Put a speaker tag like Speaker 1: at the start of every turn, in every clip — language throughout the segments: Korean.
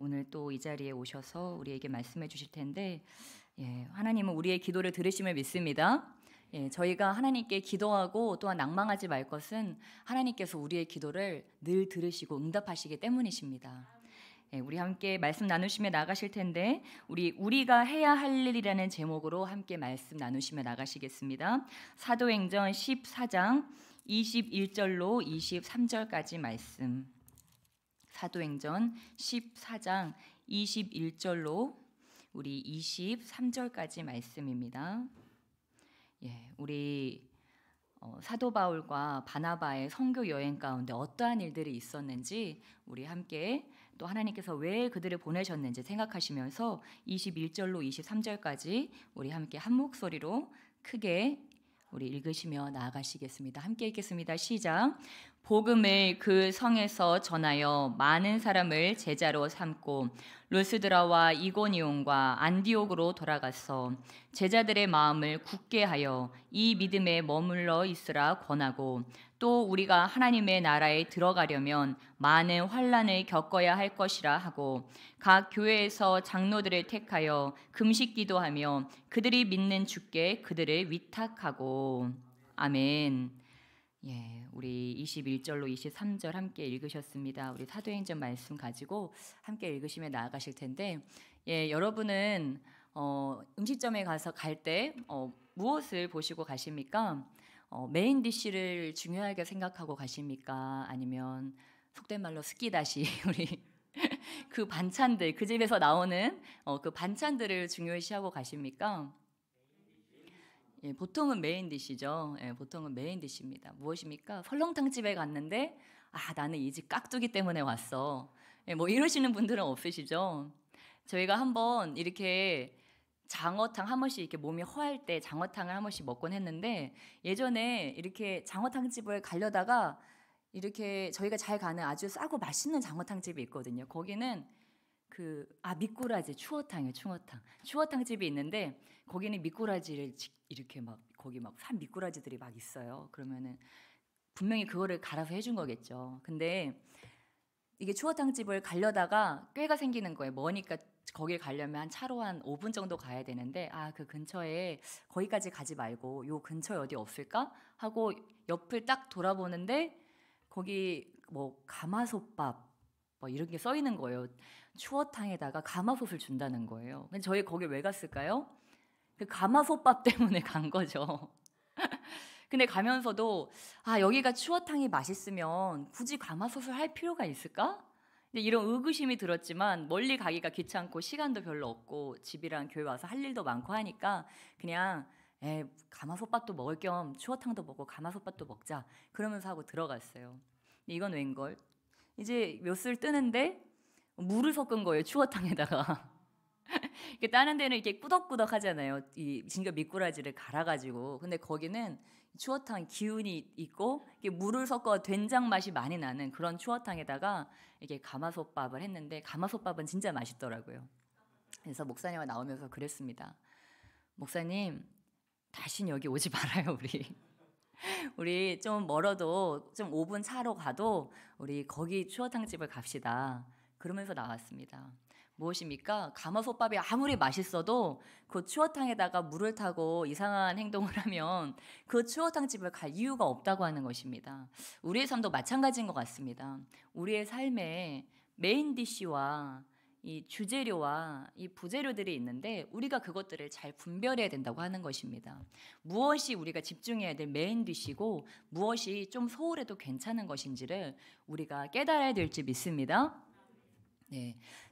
Speaker 1: 오늘 또 이 자리에 오셔서 우리에게 말씀해 주실 텐데, 하나님은 우리의 기도를 들으심을 믿습니다. 저희가 하나님께 기도하고 또한 낭망하지 말 것은 하나님께서 우리의 기도를 늘 들으시고 응답하시기 때문이십니다. 우리 함께 말씀 나누시며 나가실 텐데, 우리가 해야 할 일이라는 제목으로 함께 말씀 나누시며 나가시겠습니다. 사도행전 14장 21절로 23절까지 말씀. 사도행전 14장 21절로 우리 23절까지 말씀입니다. 우리 사도 바울과 바나바의 선교 여행 가운데 어떠한 일들이 있었는지 우리 함께 또 하나님께서 왜 그들을 보내셨는지 생각하시면서 21절로 23절까지 우리 함께 한 목소리로 크게 우리 읽으시며 나아가시겠습니다. 함께 읽겠습니다. 시작. 복음을 그 성에서 전하여 많은 사람을 제자로 삼고 루스드라와 이고니온과 안디옥으로 돌아가서 제자들의 마음을 굳게 하여 이 믿음에 머물러 있으라 권하고, 또 우리가 하나님의 나라에 들어가려면 많은 환난을 겪어야 할 것이라 하고, 각 교회에서 장로들을 택하여 금식 기도하며 그들이 믿는 주께 그들을 위탁하고. 아멘. 우리 21절로 23절 함께 읽으셨습니다. 우리 사도행전 말씀 가지고 함께 읽으시며 나아가실 텐데, 여러분은 음식점에 가서 갈 때 무엇을 보시고 가십니까? 메인 디쉬를 중요하게 생각하고 가십니까? 아니면 속된 말로 스키다시 우리 그 반찬들, 그 집에서 나오는 그 반찬들을 중요시하고 가십니까? 보통은 메인 디시죠. 보통은 메인 디시입니다. 무엇입니까? 설렁탕 집에 갔는데 나는 이 집 깍두기 때문에 왔어. 뭐 이러시는 분들은 없으시죠? 저희가 한번 이렇게 장어탕 한 번씩 이렇게 몸이 허할 때 장어탕을 한 번씩 먹곤 했는데, 예전에 이렇게 장어탕 집을 가려다가 이렇게 저희가 잘 가는 아주 싸고 맛있는 장어탕 집이 있거든요. 거기는 미꾸라지 추어탕이에요. 추어탕 집이 있는데 거기는 미꾸라지를 이렇게 막 거기 막 산 미꾸라지들이 막 있어요. 그러면은 분명히 그거를 갈아서 해준 거겠죠. 근데 이게 추어탕 집을 가려다가 꾀가 생기는 거예요. 머니까 거길 가려면 차로 한 5분 정도 가야 되는데, 그 근처에 거기까지 가지 말고 요 근처에 어디 없을까 하고 옆을 딱 돌아보는데 거기 뭐 가마솥밥 뭐 이런 게 써 있는 거예요. 추어탕에다가 가마솥을 준다는 거예요. 근데 저희 거기 왜 갔을까요? 그 가마솥밥 때문에 간 거죠. 근데 가면서도 여기가 추어탕이 맛있으면 굳이 가마솥을 할 필요가 있을까? 이런 의구심이 들었지만 멀리 가기가 귀찮고 시간도 별로 없고 집이랑 교회 와서 할 일도 많고 하니까 그냥 가마솥밥도 먹을 겸 추어탕도 먹고 가마솥밥도 먹자 그러면서 하고 들어갔어요. 이건 웬걸? 이제 몇 술 뜨는데 물을 섞은 거예요, 추어탕에다가. 다른 데는 이렇게 꾸덕꾸덕 하잖아요. 이 진짜 미꾸라지를 갈아가지고. 근데 거기는 추어탕 기운이 있고 물을 섞어 된장 맛이 많이 나는 그런 추어탕에다가 이렇게 가마솥밥을 했는데, 가마솥밥은 진짜 맛있더라고요. 그래서 목사님과 나오면서 그랬습니다. 목사님, 다신 여기 오지 말아요, 우리. 우리 좀 멀어도 좀 5분 차로 가도 우리 거기 추어탕집을 갑시다. 그러면서 나왔습니다. 무엇입니까? 가마솥밥이 아무리 맛있어도 그 추어탕에다가 물을 타고 이상한 행동을 하면 그 추어탕집을 갈 이유가 없다고 하는 것입니다. 우리의 삶도 마찬가지인 것 같습니다. 우리의 삶에 메인 디쉬와 이 주재료와 이 부재료들이 있는데 우리가 그것들을 잘 분별해야 된다고 하는 것입니다. 무엇이 우리가 집중해야 될 메인 디쉬고 무엇이 좀 소홀해도 괜찮은 것인지를 우리가 깨달아야 될지 믿습니다.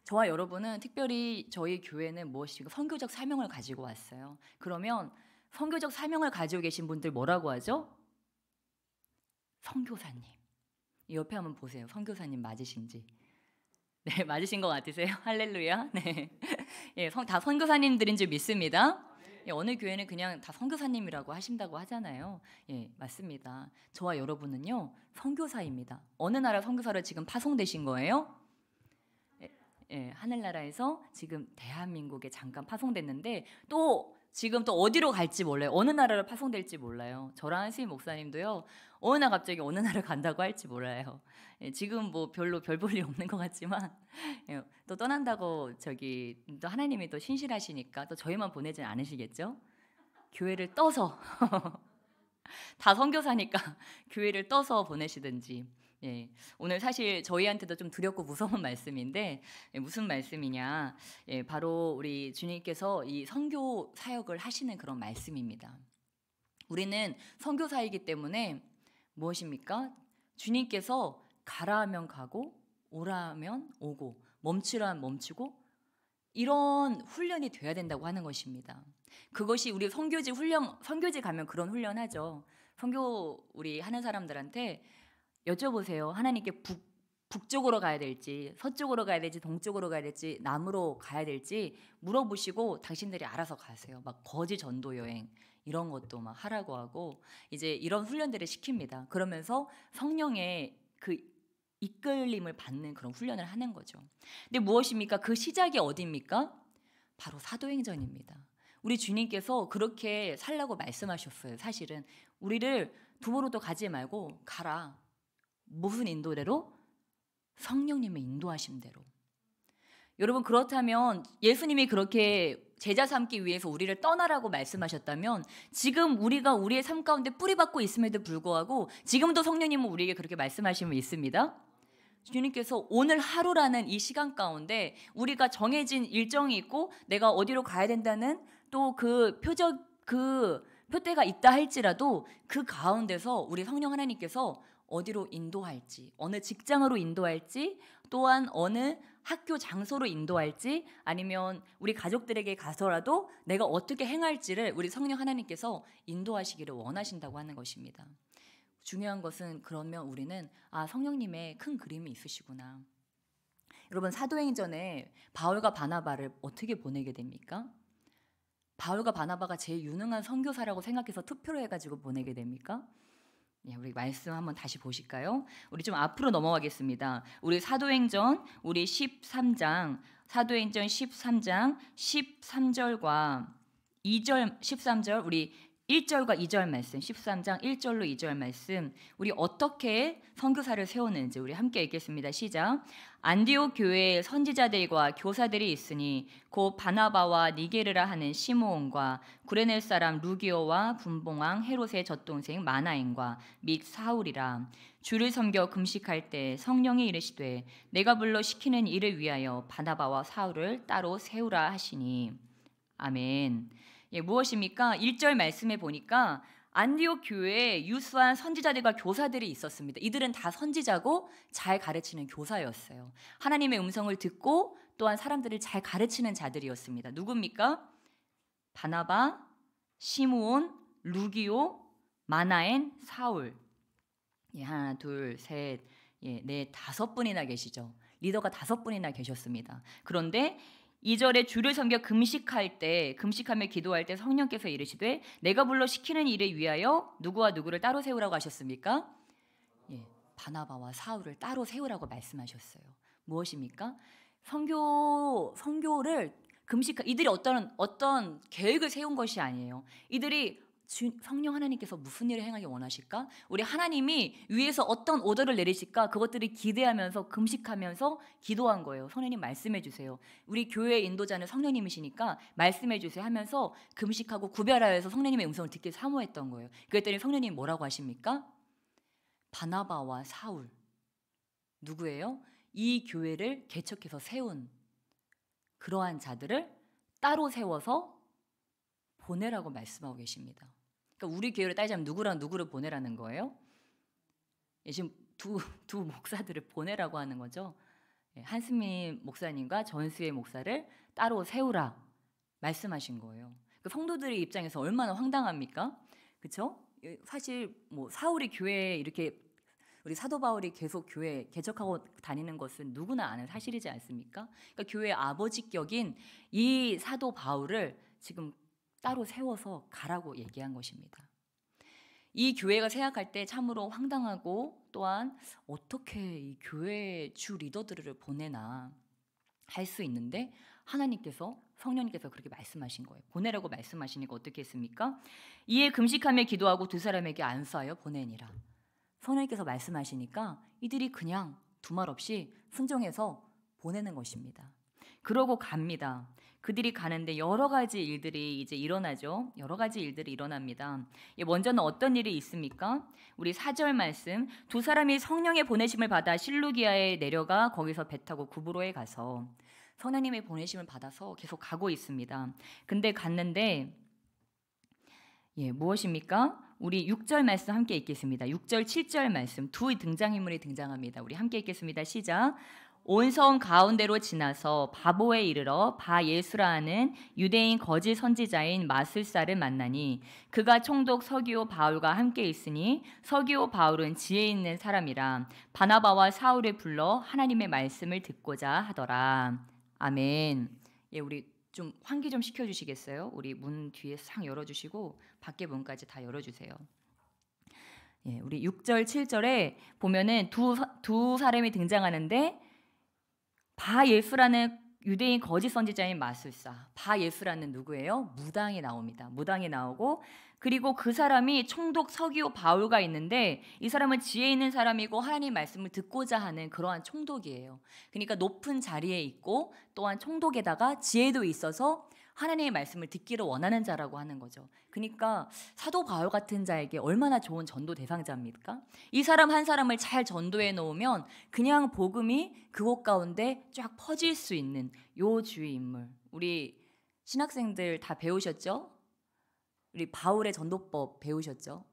Speaker 1: 저와 여러분은 특별히 저희 교회는 무엇이고 선교적 사명을 가지고 왔어요. 그러면 선교적 사명을 가지고 계신 분들 뭐라고 하죠? 선교사님. 옆에 한번 보세요. 선교사님 맞으신지. 네, 맞으신 것 같으세요? 할렐루야. 네. 다 선교사님들인 줄 믿습니다. 어느 교회는 그냥 다 선교사님이라고 하신다고 하잖아요. 맞습니다. 저와 여러분은요, 선교사입니다. 어느 나라 선교사로 지금 파송되신 거예요? 하늘나라에서 지금 대한민국에 잠깐 파송됐는데 또 지금 또 어디로 갈지 몰라요. 어느 나라로 파송될지 몰라요. 저랑 한수임 목사님도요. 어느 날 갑자기 어느 나라를 간다고 할지 몰라요. 예, 지금 뭐 별로 별 볼 일 없는 것 같지만 예, 또 떠난다고 저기 또 하나님이 또 신실하시니까 또 저희만 보내진 않으시겠죠? 교회를 떠서 다 선교사니까 교회를 떠서 보내시든지. 예, 오늘 사실 저희한테도 좀 두렵고 무서운 말씀인데 예, 무슨 말씀이냐? 예, 바로 우리 주님께서 이 선교 사역을 하시는 그런 말씀입니다. 우리는 선교사이기 때문에 무엇입니까? 주님께서 가라 하면 가고 오라 하면 오고 멈추라 하면 멈추고 이런 훈련이 돼야 된다고 하는 것입니다. 그것이 우리 선교지 가면 그런 훈련하죠. 선교 우리 하는 사람들한테 여쭤보세요. 하나님께 북쪽으로 가야 될지 서쪽으로 가야 될지 동쪽으로 가야 될지 남으로 가야 될지 물어보시고 당신들이 알아서 가세요. 막 거지 전도 여행 이런 것도 막 하라고 하고 이제 이런 훈련들을 시킵니다. 그러면서 성령의 그 이끌림을 받는 그런 훈련을 하는 거죠. 근데 무엇입니까? 그 시작이 어디입니까? 바로 사도행전입니다. 우리 주님께서 그렇게 살라고 말씀하셨어요. 사실은 우리를 두보로도 가지 말고 가라. 무슨 인도대로? 성령님의 인도하심대로. 여러분 그렇다면 예수님이 그렇게 제자 삼기 위해서 우리를 떠나라고 말씀하셨다면 지금 우리가 우리의 삶 가운데 뿌리박고 있음에도 불구하고 지금도 성령님은 우리에게 그렇게 말씀하시면 있습니다. 주님께서 오늘 하루라는 이 시간 가운데 우리가 정해진 일정이 있고 내가 어디로 가야 된다는 또 그 표대가 있다 할지라도 그 가운데서 우리 성령 하나님께서 어디로 인도할지, 어느 직장으로 인도할지, 또한 어느 학교 장소로 인도할지, 아니면 우리 가족들에게 가서라도 내가 어떻게 행할지를 우리 성령 하나님께서 인도하시기를 원하신다고 하는 것입니다. 중요한 것은 그러면 우리는 성령님의 큰 그림이 있으시구나. 여러분 사도행전에 바울과 바나바를 어떻게 보내게 됩니까? 바울과 바나바가 제일 유능한 선교사라고 생각해서 투표를 해가지고 보내게 됩니까? 예, 우리 말씀 한번 다시 보실까요? 우리 좀 앞으로 넘어가겠습니다. 우리 사도행전 우리 13장 사도행전 13장 13절과 2절 13절 우리 1절과 2절 말씀 13장 1절로 2절 말씀 우리 어떻게 선교사를 세우는지 우리 함께 읽겠습니다. 시작. 안디옥 교회에 선지자들과 교사들이 있으니 곧 바나바와 니게르라 하는 시므온과 구레네 사람 루기오와 분봉왕 헤롯의 젖동생 마나엔과 및 사울이라. 주를 섬겨 금식할 때 성령이 이르시되 내가 불러 시키는 일을 위하여 바나바와 사울을 따로 세우라 하시니. 아멘. 예, 무엇입니까? 1절 말씀에 보니까 안디옥 교회에 유수한 선지자들과 교사들이 있었습니다. 이들은 다 선지자고 잘 가르치는 교사였어요. 하나님의 음성을 듣고 또한 사람들을 잘 가르치는 자들이었습니다. 누굽니까? 바나바, 시므온, 루기오, 마나엔, 사울. 예, 하나, 둘, 셋, 넷, 5분이나 계시죠. 리더가 5분이나 계셨습니다. 그런데 2절에 주를 섬겨 금식하며 기도할 때 성령께서 이르시되 내가 불러 시키는 일을 위하여 누구와 누구를 따로 세우라고 하셨습니까? 예, 바나바와 사울을 따로 세우라고 말씀하셨어요. 무엇입니까? 선교를 이들이 어떤 계획을 세운 것이 아니에요. 이들이 성령 하나님께서 무슨 일을 행하기 원하실까? 우리 하나님이 위에서 어떤 오더를 내리실까? 그것들을 기대하면서 금식하면서 기도한 거예요. 성령님 말씀해 주세요. 우리 교회의 인도자는 성령님이시니까 말씀해 주세요 하면서 금식하고 구별하여서 성령님의 음성을 듣기 사모했던 거예요. 그랬더니 성령님이 뭐라고 하십니까? 바나바와 사울 누구예요? 이 교회를 개척해서 세운 그러한 자들을 따로 세워서 보내라고 말씀하고 계십니다. 그러니까 우리 교회를 따지자면 누구랑 누구를 보내라는 거예요? 지금 두 목사들을 보내라고 하는 거죠. 한스민 목사님과 전수의 목사를 따로 세우라 말씀하신 거예요. 그 성도들의 입장에서 얼마나 황당합니까? 그렇죠? 사실 뭐 사울이 교회에 이렇게 우리 사도 바울이 계속 교회 개척하고 다니는 것은 누구나 아는 사실이지 않습니까? 그러니까 교회의 아버지격인 이 사도 바울을 지금 따로 세워서 가라고 얘기한 것입니다. 이 교회가 생각할 때 참으로 황당하고 또한 어떻게 이 교회의 주 리더들을 보내나. 할 수 있는데 하나님께서 성령님께서 그렇게 말씀하신 거예요. 보내라고 말씀하시니까 어떻게 했습니까? 이에 금식하며 기도하고 두 사람에게 안수하여 보내니라. 성령님께서 말씀하시니까 이들이 그냥 두말 없이 순종해서 보내는 것입니다. 그러고 갑니다. 그들이 가는데 여러 가지 일들이 이제 일어나죠. 여러 가지 일들이 일어납니다. 먼저는 어떤 일이 있습니까? 우리 4절 말씀, 두 사람이 성령의 보내심을 받아 실루기아에 내려가 거기서 배 타고 구브로에 가서 성령님의 보내심을 받아서 계속 가고 있습니다. 근데 갔는데 무엇입니까? 우리 6절 말씀 함께 읽겠습니다. 6절, 7절 말씀 두 등장인물이 등장합니다. 우리 함께 읽겠습니다. 시작. 온 성 가운데로 지나서 바보에 이르러 바 예수라 하는 유대인 거짓 선지자인 마술사를 만나니 그가 총독 서기오 바울과 함께 있으니 서기오 바울은 지혜 있는 사람이라 바나바와 사울을 불러 하나님의 말씀을 듣고자 하더라. 아멘. 우리 좀 환기 좀 시켜주시겠어요? 우리 문 뒤에 싹 열어주시고 밖에 문까지 다 열어주세요. 우리 6절, 7절에 보면은 두 사람이 등장하는데 바 예수라는 유대인 거짓 선지자인 마술사, 바 예수라는 누구예요? 무당이 나옵니다. 무당이 나오고 그리고 그 사람이 총독 서기오 바울가 있는데 이 사람은 지혜 있는 사람이고 하나님 말씀을 듣고자 하는 그러한 총독이에요. 그러니까 높은 자리에 있고 또한 총독에다가 지혜도 있어서 하나님의 말씀을 듣기를 원하는 자라고 하는 거죠. 그러니까 사도 바울 같은 자에게 얼마나 좋은 전도 대상자입니까? 이 사람 한 사람을 잘 전도해 놓으면 그냥 복음이 그곳 가운데 쫙 퍼질 수 있는 요 주의 인물. 우리 신학생들 다 배우셨죠? 우리 바울의 전도법 배우셨죠?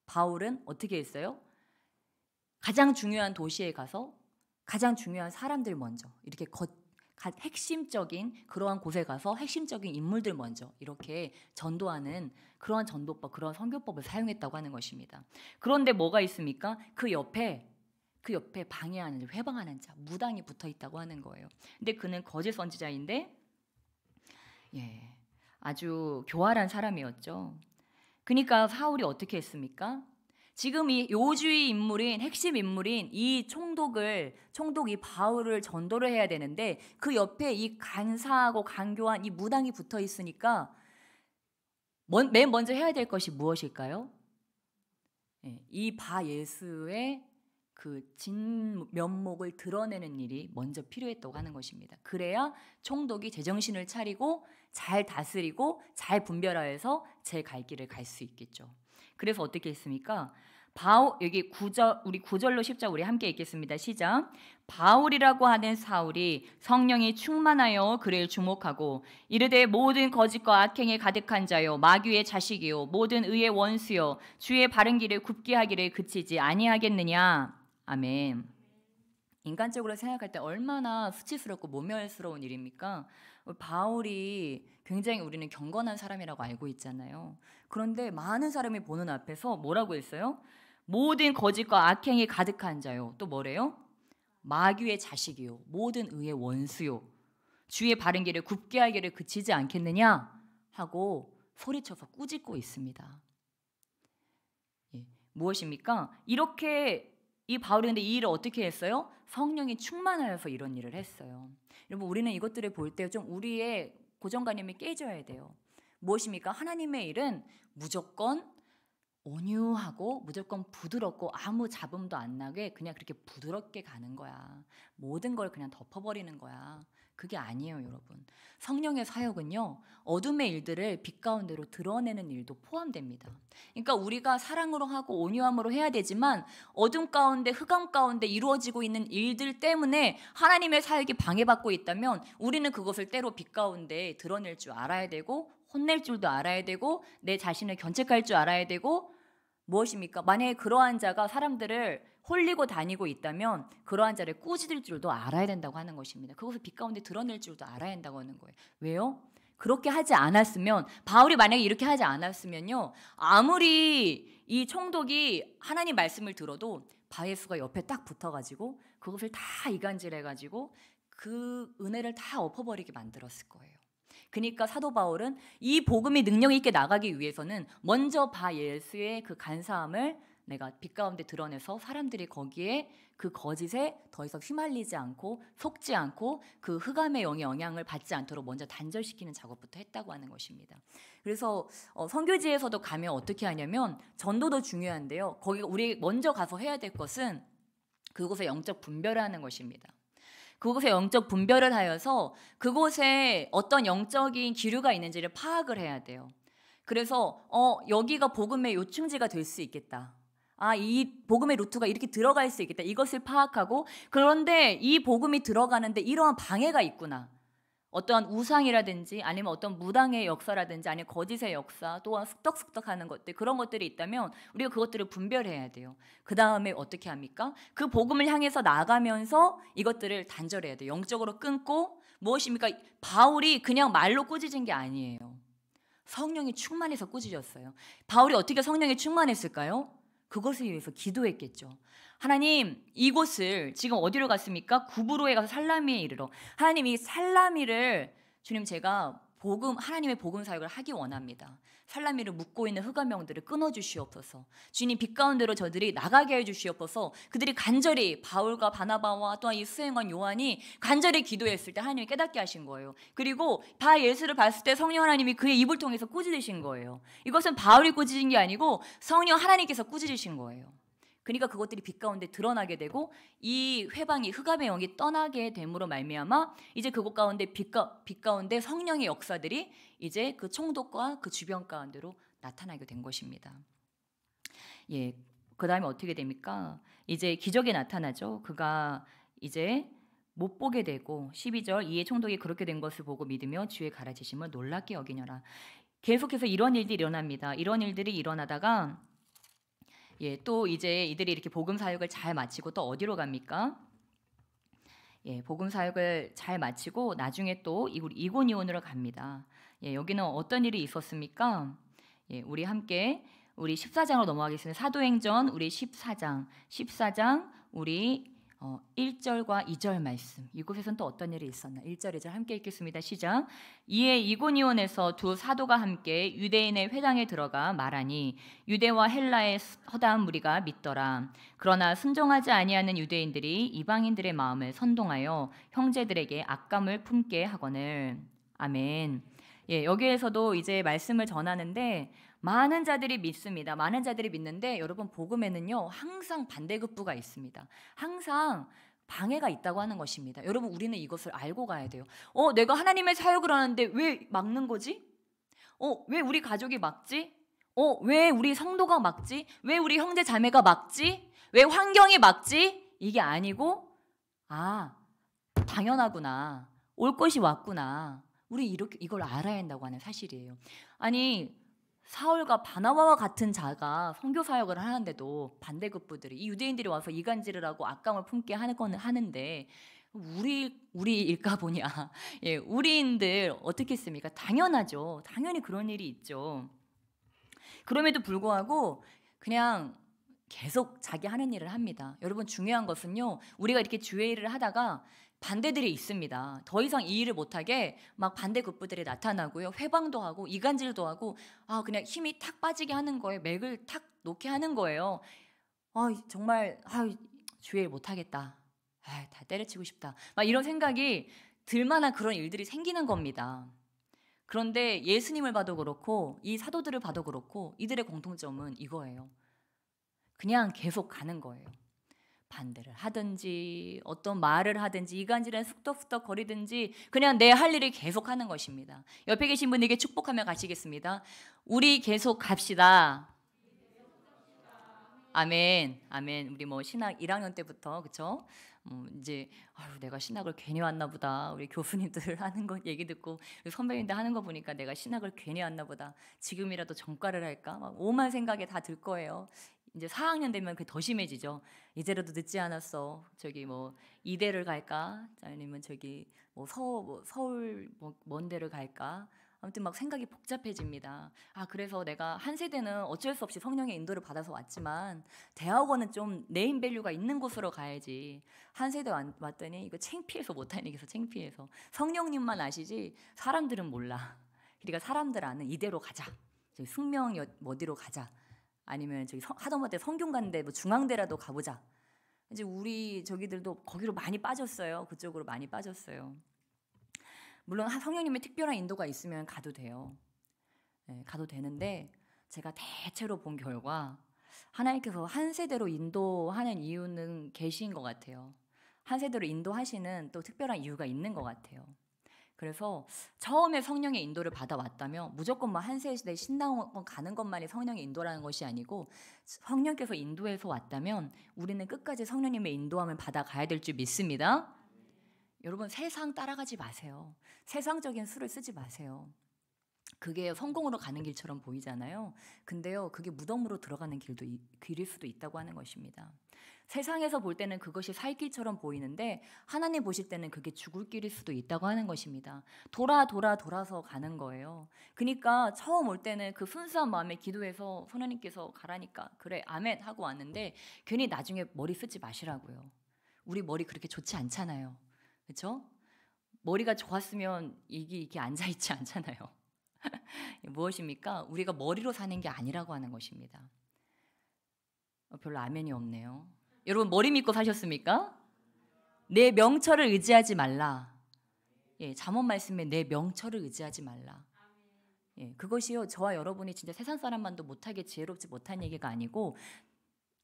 Speaker 1: 바울은 어떻게 했어요? 가장 중요한 도시에 가서 가장 중요한 사람들 먼저 이렇게 핵심적인 그러한 곳에 가서 핵심적인 인물들 먼저 이렇게 전도하는 그러한 전도법, 그러한 선교법을 사용했다고 하는 것입니다. 그런데 뭐가 있습니까? 그 옆에 방해하는, 회방하는 자, 무당이 붙어 있다고 하는 거예요. 근데 그는 거짓 선지자인데 아주 교활한 사람이었죠. 그러니까 사울이 어떻게 했습니까? 지금 이 요주의 인물인 핵심 인물인 이 총독이 바울을 전도를 해야 되는데 그 옆에 이 간사하고 간교한 이 무당이 붙어 있으니까 맨 먼저 해야 될 것이 무엇일까요? 이 바 예수의 그 진면목을 드러내는 일이 먼저 필요했다고 하는 것입니다. 그래야 총독이 제정신을 차리고 잘 다스리고 잘 분별하여서 제 갈 길을 갈 수 있겠죠. 그래서 어떻게 했습니까? 여기 9절, 우리 9절로 10절 우리 함께 읽겠습니다. 시작. 바울이라고 하는 사울이 성령이 충만하여 그를 주목하고 이르되 모든 거짓과 악행에 가득한 자요 마귀의 자식이요 모든 의의 원수요 주의 바른 길을 굽게 하기를 그치지 아니하겠느냐. 아멘. 인간적으로 생각할 때 얼마나 수치스럽고 모멸스러운 일입니까? 바울이 굉장히 우리는 경건한 사람이라고 알고 있잖아요. 그런데 많은 사람이 보는 앞에서 뭐라고 했어요? 모든 거짓과 악행이 가득한 자요. 또 뭐래요? 마귀의 자식이요. 모든 의의 원수요. 주의 바른 길을 굽게 하기를 그치지 않겠느냐? 하고 소리쳐서 꾸짖고 있습니다. 무엇입니까? 이렇게 이 바울이 근데 이 일을 어떻게 했어요? 성령이 충만하여서 이런 일을 했어요. 여러분 우리는 이것들을 볼 때 좀 우리의 고정관념이 깨져야 돼요. 무엇입니까? 하나님의 일은 무조건 온유하고 무조건 부드럽고 아무 잡음도 안 나게 그냥 그렇게 부드럽게 가는 거야. 모든 걸 그냥 덮어버리는 거야. 그게 아니에요, 여러분. 성령의 사역은요, 어둠의 일들을 빛 가운데로 드러내는 일도 포함됩니다. 그러니까 우리가 사랑으로 하고 온유함으로 해야 되지만 어둠 가운데, 흑암 가운데 이루어지고 있는 일들 때문에 하나님의 사역이 방해받고 있다면 우리는 그것을 때로 빛 가운데 드러낼 줄 알아야 되고 혼낼 줄도 알아야 되고 내 자신을 견책할 줄 알아야 되고 무엇입니까? 만약에 그러한 자가 사람들을 홀리고 다니고 있다면 그러한 자를 꾸짖을 줄도 알아야 된다고 하는 것입니다. 그것을 빛 가운데 드러낼 줄도 알아야 한다고 하는 거예요. 왜요? 그렇게 하지 않았으면 바울이 만약에 이렇게 하지 않았으면요 아무리 이 총독이 하나님 말씀을 들어도 바예수가 옆에 딱 붙어가지고 그것을 다 이간질해가지고 그 은혜를 다 엎어버리게 만들었을 거예요. 그러니까 사도 바울은 이 복음이 능력 있게 나가기 위해서는 먼저 바 예수의 그 간사함을 내가 빛 가운데 드러내서 사람들이 거기에 그 거짓에 더 이상 휘말리지 않고 속지 않고 그 흑암의 영의 영향을 받지 않도록 먼저 단절시키는 작업부터 했다고 하는 것입니다. 그래서 선교지에서도 가면 어떻게 하냐면 전도도 중요한데요. 거기 우리 먼저 가서 해야 될 것은 그곳의 영적 분별을 하는 것입니다. 그곳에 영적 분별을 하여서 그곳에 어떤 영적인 기류가 있는지를 파악을 해야 돼요. 그래서 여기가 복음의 요충지가 될 수 있겠다. 이 복음의 루트가 이렇게 들어갈 수 있겠다. 이것을 파악하고, 그런데 이 복음이 들어가는데 이러한 방해가 있구나. 어떠한 우상이라든지 아니면 어떤 무당의 역사라든지 아니면 거짓의 역사, 또한 습덕습덕하는 것들, 그런 것들이 있다면 우리가 그것들을 분별해야 돼요. 그 다음에 어떻게 합니까? 그 복음을 향해서 나가면서 이것들을 단절해야 돼요. 영적으로 끊고. 무엇입니까? 바울이 그냥 말로 꾸짖은 게 아니에요. 성령이 충만해서 꾸짖었어요. 바울이 어떻게 성령에 충만했을까요? 그것을 위해서 기도했겠죠. 하나님, 이곳을 지금 어디로 갔습니까? 구브로에 가서 살라미에 이르러. 하나님, 이 살라미를 주님, 제가 하나님의 복음 사역을 하기 원합니다. 살라미를 묶고 있는 흑암영들을 끊어주시옵소서. 주님, 빛 가운데로 저들이 나가게 해주시옵소서. 그들이 간절히, 바울과 바나바와 또한 이 수행관 요한이 간절히 기도했을 때 하나님이 깨닫게 하신 거예요. 그리고 바 예수를 봤을 때 성령 하나님이 그의 입을 통해서 꾸짖으신 거예요. 이것은 바울이 꾸짖은 게 아니고 성령 하나님께서 꾸짖으신 거예요. 그러니까 그것들이 빛 가운데 드러나게 되고 이 회방이 흑암의 영이 떠나게 됨으로 말미암아 이제 그곳 가운데 빛 가운데 성령의 역사들이 이제 그 총독과 그 주변 가운데로 나타나게 된 것입니다. 예, 그 다음에 어떻게 됩니까? 이제 기적이 나타나죠. 그가 이제 못 보게 되고 12절 이에 총독이 그렇게 된 것을 보고 믿으며 주의 가르치심을 놀랍게 여기냐라. 계속해서 이런 일들이 일어납니다. 이런 일들이 일어나다가 또 이제 이들이 이렇게 복음 사역을 잘 마치고 또 어디로 갑니까? 복음 사역을 잘 마치고 나중에 또 이고니온으로 갑니다. 여기는 어떤 일이 있었습니까? 우리 함께 우리 14장으로 넘어가겠습니다. 사도행전 우리 14장 우리 1절과 2절 말씀. 이곳에서는 또 어떤 일이 있었나? 1절, 2절 함께 읽겠습니다. 시작. 이에 이고니온에서 두 사도가 함께 유대인의 회당에 들어가 말하니 유대와 헬라의 허다한 무리가 믿더라. 그러나 순종하지 아니하는 유대인들이 이방인들의 마음을 선동하여 형제들에게 악감을 품게 하거늘. 아멘. 여기에서도 이제 말씀을 전하는데 많은 자들이 믿습니다. 많은 자들이 믿는데 여러분, 복음에는요 항상 반대급부가 있습니다. 항상 방해가 있다고 하는 것입니다. 여러분, 우리는 이것을 알고 가야 돼요. 내가 하나님의 사역을 하는데 왜 막는 거지? 왜 우리 가족이 막지? 왜 우리 성도가 막지? 왜 우리 형제 자매가 막지? 왜 환경이 막지? 이게 아니고 당연하구나. 올 것이 왔구나. 우리 이걸 알아야 한다고 하는 사실이에요. 아니, 사울과 바나바와 같은 자가 선교 사역을 하는데도 반대급부들이, 이 유대인들이 와서 이간질을 하고 악감을 품게 하는 거는 하는데 우리일까 보냐. 우리인들 어떻게 했습니까? 당연하죠. 당연히 그런 일이 있죠. 그럼에도 불구하고 그냥 계속 자기 하는 일을 합니다. 여러분, 중요한 것은요, 우리가 이렇게 주의 일을 하다가 반대들이 있습니다. 더 이상 이 일을 못하게 막 반대급부들이 나타나고요. 회방도 하고 이간질도 하고 그냥 힘이 탁 빠지게 하는 거예요. 맥을 탁 놓게 하는 거예요. 정말 주의 일 못하겠다. 다 때려치고 싶다. 막 이런 생각이 들만한 그런 일들이 생기는 겁니다. 그런데 예수님을 봐도 그렇고 이 사도들을 봐도 그렇고 이들의 공통점은 이거예요. 그냥 계속 가는 거예요. 반대를 하든지 어떤 말을 하든지 이간질에 쑥덕쑥덕 거리든지 그냥 내 할 일을 계속 하는 것입니다. 옆에 계신 분에게 축복하며 가시겠습니다. 우리 계속 갑시다. 아멘. 아멘. 우리 신학 1학년 때부터 그쵸? 이제 내가 신학을 괜히 왔나 보다. 우리 교수님들 하는 거 얘기 듣고 선배님들 하는 거 보니까 내가 신학을 괜히 왔나 보다. 지금이라도 전과를 할까? 막 오만 생각이 다 들 거예요. 이제 4학년 되면 그게 더 심해지죠. 이제라도 늦지 않았어. 저기 이대를 갈까? 아니면 저기 서울 먼 데를 갈까? 아무튼 막 생각이 복잡해집니다. 그래서 내가 한 세대는 어쩔 수 없이 성령의 인도를 받아서 왔지만 대학원은 좀 네임밸류가 있는 곳으로 가야지. 한 세대 왔더니 이거 창피해서 못 다니겠어. 창피해서. 성령님만 아시지 사람들은 몰라. 그러니까 사람들 아는 이대로 가자. 숙명 어디로 가자. 아니면 저기 하다못해 성균 간대 뭐 중앙대라도 가보자. 이제 우리 저기들도 거기로 많이 빠졌어요. 그쪽으로 많이 빠졌어요. 물론 성령님의 특별한 인도가 있으면 가도 돼요. 네, 가도 되는데 제가 대체로 본 결과 하나님께서 한 세대로 인도하는 이유는 계신 것 같아요. 한 세대로 인도하시는 또 특별한 이유가 있는 것 같아요. 그래서 처음에 성령의 인도를 받아왔다면 무조건 뭐 한 세대 신당원 가는 것만이 성령의 인도라는 것이 아니고 성령께서 인도해서 왔다면 우리는 끝까지 성령님의 인도함을 받아가야 될 줄 믿습니다. 여러분 세상 따라가지 마세요. 세상적인 수를 쓰지 마세요. 그게 성공으로 가는 길처럼 보이잖아요. 근데요, 그게 무덤으로 들어가는 길일 수도 있다고 하는 것입니다. 세상에서 볼 때는 그것이 살 길처럼 보이는데 하나님 보실 때는 그게 죽을 길일 수도 있다고 하는 것입니다. 돌아서 가는 거예요. 그러니까 처음 올 때는 그 순수한 마음에 기도해서 하나님께서 가라니까 그래 아멘 하고 왔는데 괜히 나중에 머리 쓰지 마시라고요. 우리 머리 그렇게 좋지 않잖아요. 그렇죠? 머리가 좋았으면 이게 앉아있지 않잖아요. 무엇입니까? 우리가 머리로 사는 게 아니라고 하는 것입니다. 별로 아멘이 없네요. 여러분 머리 믿고 사셨습니까? 내 명철을 의지하지 말라. 예, 잠언 말씀에 내 명철을 의지하지 말라. 예, 그것이요 저와 여러분이 진짜 세상 사람만도 못하게 지혜롭지 못한 얘기가 아니고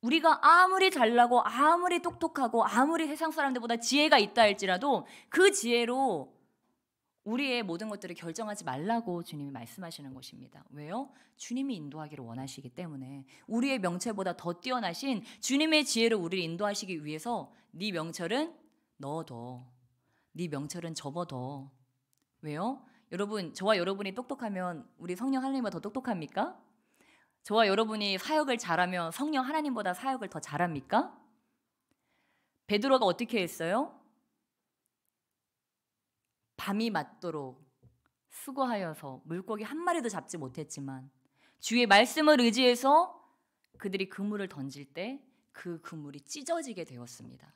Speaker 1: 우리가 아무리 잘나고 아무리 똑똑하고 아무리 세상 사람들보다 지혜가 있다 할지라도 그 지혜로 우리의 모든 것들을 결정하지 말라고 주님이 말씀하시는 것입니다. 왜요? 주님이 인도하기를 원하시기 때문에 우리의 명철보다 더 뛰어나신 주님의 지혜로 우리를 인도하시기 위해서 네 명철은 넣어둬. 네 명철은 접어둬. 왜요? 여러분 저와 여러분이 똑똑하면 우리 성령 하나님보다 더 똑똑합니까? 저와 여러분이 사역을 잘하면 성령 하나님보다 사역을 더 잘합니까? 베드로가 어떻게 했어요? 밤이 맞도록 수고하여서 물고기 한 마리도 잡지 못했지만 주의 말씀을 의지해서 그들이 그물을 던질 때 그 그물이 찢어지게 되었습니다.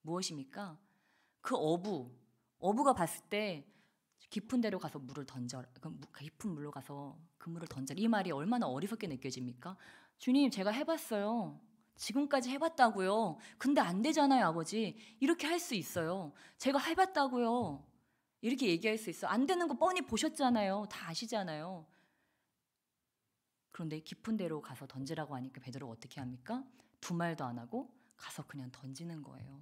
Speaker 1: 무엇입니까? 그 어부가 봤을 때 깊은 데로 가서 물을 던져라. 깊은 물로 가서 그물을 던져라. 이 말이 얼마나 어리석게 느껴집니까? 주님 제가 해봤어요. 지금까지 해봤다고요. 근데 안 되잖아요 아버지. 이렇게 할 수 있어요. 제가 해봤다고요. 이렇게 얘기할 수 있어. 안 되는 거 뻔히 보셨잖아요. 다 아시잖아요. 그런데 깊은 데로 가서 던지라고 하니까 베드로가 어떻게 합니까? 두 말도 안 하고 가서 그냥 던지는 거예요.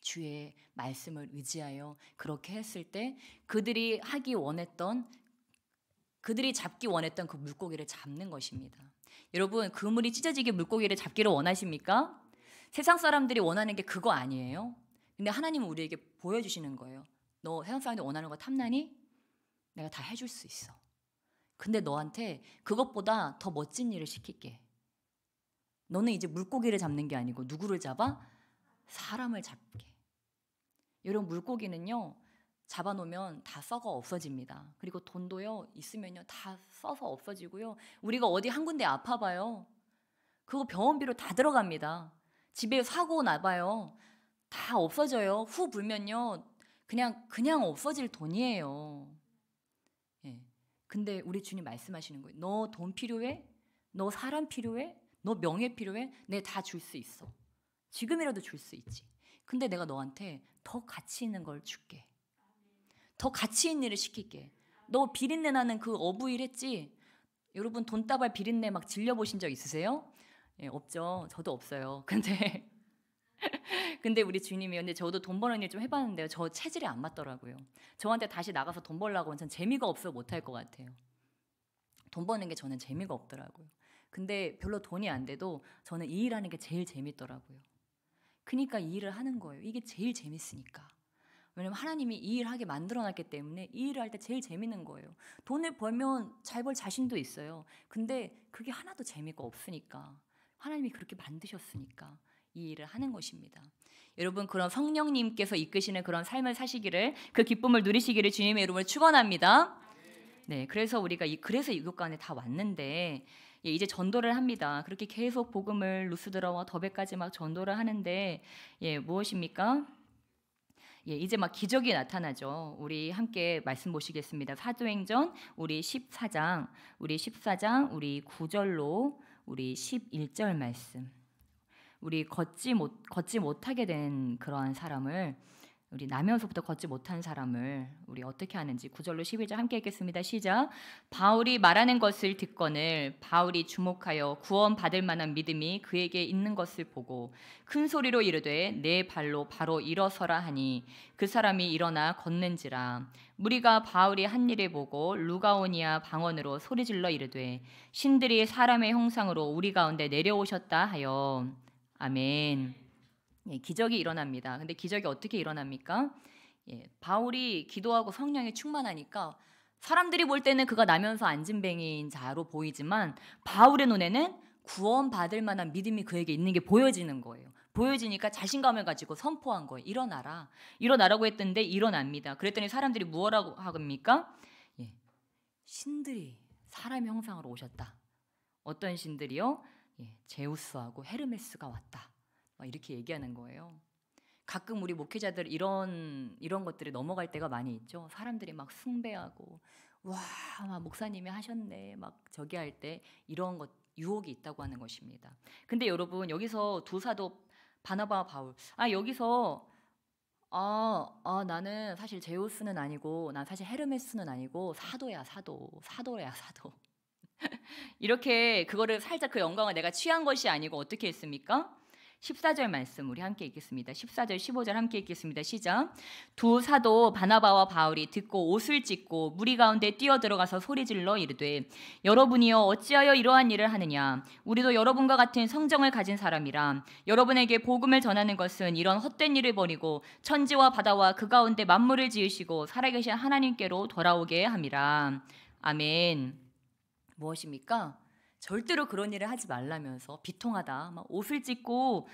Speaker 1: 주의 말씀을 의지하여 그렇게 했을 때 그들이 잡기 원했던 그 물고기를 잡는 것입니다. 여러분 그물이 찢어지게 물고기를 잡기를 원하십니까? 세상 사람들이 원하는 게 그거 아니에요. 근데 하나님은 우리에게 보여주시는 거예요. 너 세상 사람들이 원하는 거 탐나니? 내가 다 해줄 수 있어. 근데 너한테 그것보다 더 멋진 일을 시킬게. 너는 이제 물고기를 잡는 게 아니고 누구를 잡아? 사람을 잡게. 여러분 물고기는요 잡아놓으면 다 썩어 없어집니다. 그리고 돈도요 있으면요 다 써서 없어지고요. 우리가 어디 한 군데 아파봐요. 그거 병원비로 다 들어갑니다. 집에 사고 나봐요. 다 없어져요. 후 불면요 그냥 없어질 돈이에요. 예. 근데 우리 주님 말씀하시는 거예요. 너 돈 필요해? 너 사람 필요해? 너 명예 필요해? 내 다 줄 수 있어. 지금이라도 줄 수 있지. 근데 내가 너한테 더 가치 있는 걸 줄게. 더 가치 있는 일을 시킬게. 너 비린내 나는 그 어부일 했지? 여러분 돈다발 비린내 막 질려보신 적 있으세요? 예, 없죠. 저도 없어요. 근데 우리 주님이 근데 저도 돈 버는 일 좀 해봤는데요. 저 체질이 안 맞더라고요. 저한테 다시 나가서 돈 벌라고 하면 전 재미가 없어 못할 것 같아요. 돈 버는 게 저는 재미가 없더라고요. 근데 별로 돈이 안 돼도 저는 이 일하는 게 제일 재밌더라고요. 그러니까 이 일을 하는 거예요. 이게 제일 재밌으니까. 왜냐면 하나님이 이 일을 하게 만들어놨기 때문에 이 일을 할 때 제일 재밌는 거예요. 돈을 벌면 잘 벌 자신도 있어요. 근데 그게 하나도 재미가 없으니까 하나님이 그렇게 만드셨으니까 이 일을 하는 것입니다. 여러분 그런 성령님께서 이끄시는 그런 삶을 사시기를 그 기쁨을 누리시기를 주님의 이름으로 축원합니다. 네, 그래서 우리가 그래서 이곳간에 다 왔는데 이제 전도를 합니다. 그렇게 계속 복음을 루스드라와 더베까지 막 전도를 하는데 무엇입니까? 예, 이제 막 기적이 나타나죠. 우리 함께 말씀 보시겠습니다. 사도행전 우리 14장, 우리 9절로 우리 11절 말씀. 우리 걷지 못하게 된 그러한 사람을, 우리 나면서부터 걷지 못한 사람을 우리 어떻게 하는지 9절로 11절 함께 읽겠습니다. 시작. 바울이 말하는 것을 듣거늘 바울이 주목하여 구원받을 만한 믿음이 그에게 있는 것을 보고 큰 소리로 이르되 내 발로 바로 일어서라 하니 그 사람이 일어나 걷는지라. 무리가 바울이 한 일을 보고 루가오니아 방언으로 소리질러 이르되 신들이 사람의 형상으로 우리 가운데 내려오셨다 하여. 아멘. 예, 기적이 일어납니다. 근데 기적이 어떻게 일어납니까? 예, 바울이 기도하고 성령에 충만하니까 사람들이 볼 때는 그가 나면서 안진뱅이인 자로 보이지만 바울의 눈에는 구원받을 만한 믿음이 그에게 있는 게 보여지는 거예요. 보여지니까 자신감을 가지고 선포한 거예요. 일어나라. 일어나라고 했던데 일어납니다. 그랬더니 사람들이 뭐라고 합니까? 예, 신들이 사람의 형상으로 오셨다. 어떤 신들이요? 예, 제우스하고 헤르메스가 왔다. 이렇게 얘기하는 거예요. 가끔 우리 목회자들 이런 것들이 넘어갈 때가 많이 있죠. 사람들이 막 숭배하고 와, 막 목사님이 하셨네, 막 저기 할 때 이런 것 유혹이 있다고 하는 것입니다. 근데 여러분 여기서 두 사도 바나바와 바울, 여기서 나는 사실 제우스는 아니고 난 사실 헤르메스는 아니고 사도야 사도. 이렇게 그거를 살짝 그 영광을 내가 취한 것이 아니고 어떻게 했습니까? 14절 말씀 우리 함께 읽겠습니다. 14절 15절 함께 읽겠습니다. 시작. 두 사도 바나바와 바울이 듣고 옷을 찢고 무리 가운데 뛰어들어가서 소리질러 이르되 여러분이여 어찌하여 이러한 일을 하느냐. 우리도 여러분과 같은 성정을 가진 사람이라. 여러분에게 복음을 전하는 것은 이런 헛된 일을 버리고 천지와 바다와 그 가운데 만물을 지으시고 살아계신 하나님께로 돌아오게 함이라. 아멘. 무엇입니까? 절대로 그런 일을 하지 말라면서 비통하다. 막 옷을 찢고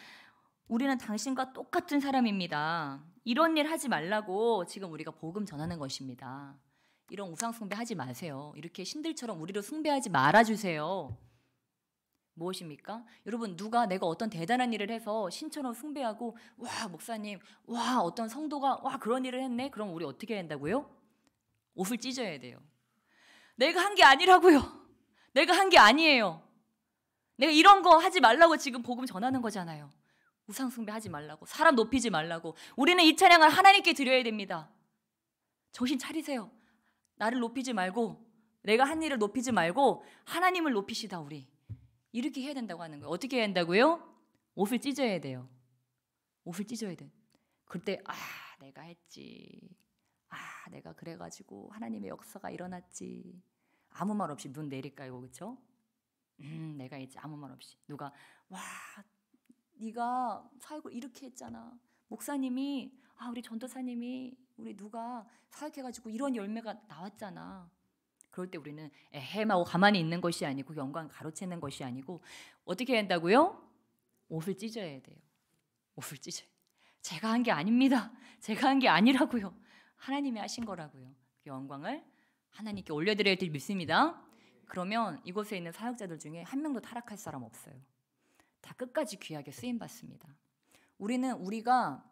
Speaker 1: 우리는 당신과 똑같은 사람입니다. 이런 일 하지 말라고 지금 우리가 복음 전하는 것입니다. 이런 우상 숭배하지 마세요. 이렇게 신들처럼 우리를 숭배하지 말아주세요. 무엇입니까? 여러분 누가 내가 어떤 대단한 일을 해서 신처럼 숭배하고 와 목사님, 와 어떤 성도가 와 그런 일을 했네? 그럼 우리 어떻게 해야 한다고요? 옷을 찢어야 돼요. 내가 한 게 아니라고요. 내가 한 게 아니에요. 내가 이런 거 하지 말라고 지금 복음 전하는 거잖아요. 우상 숭배하지 말라고, 사람 높이지 말라고. 우리는 이 찬양을 하나님께 드려야 됩니다. 정신 차리세요. 나를 높이지 말고 내가 한 일을 높이지 말고 하나님을 높이시다 우리. 이렇게 해야 된다고 하는 거예요. 어떻게 해야 한다고요? 옷을 찢어야 돼요. 옷을 찢어야 돼. 그때 내가 했지. 내가 그래가지고 하나님의 역사가 일어났지. 아무 말 없이 눈 내릴까요, 그렇죠? 내가 했지 아무 말 없이. 누가 와 네가 사역을 이렇게 했잖아. 목사님이 우리 전도사님이 우리 누가 사역해가지고 이런 열매가 나왔잖아. 그럴 때 우리는 에헴 하고 가만히 있는 것이 아니고 영광 가로채는 것이 아니고 어떻게 해야 한다고요? 옷을 찢어야 돼요. 옷을 찢어요. 제가 한 게 아닙니다. 제가 한 게 아니라고요. 하나님이 하신 거라고요. 그 영광을 하나님께 올려드려야 될 믿습니다. 그러면 이곳에 있는 사역자들 중에 한 명도 타락할 사람 없어요. 다 끝까지 귀하게 쓰임받습니다. 우리가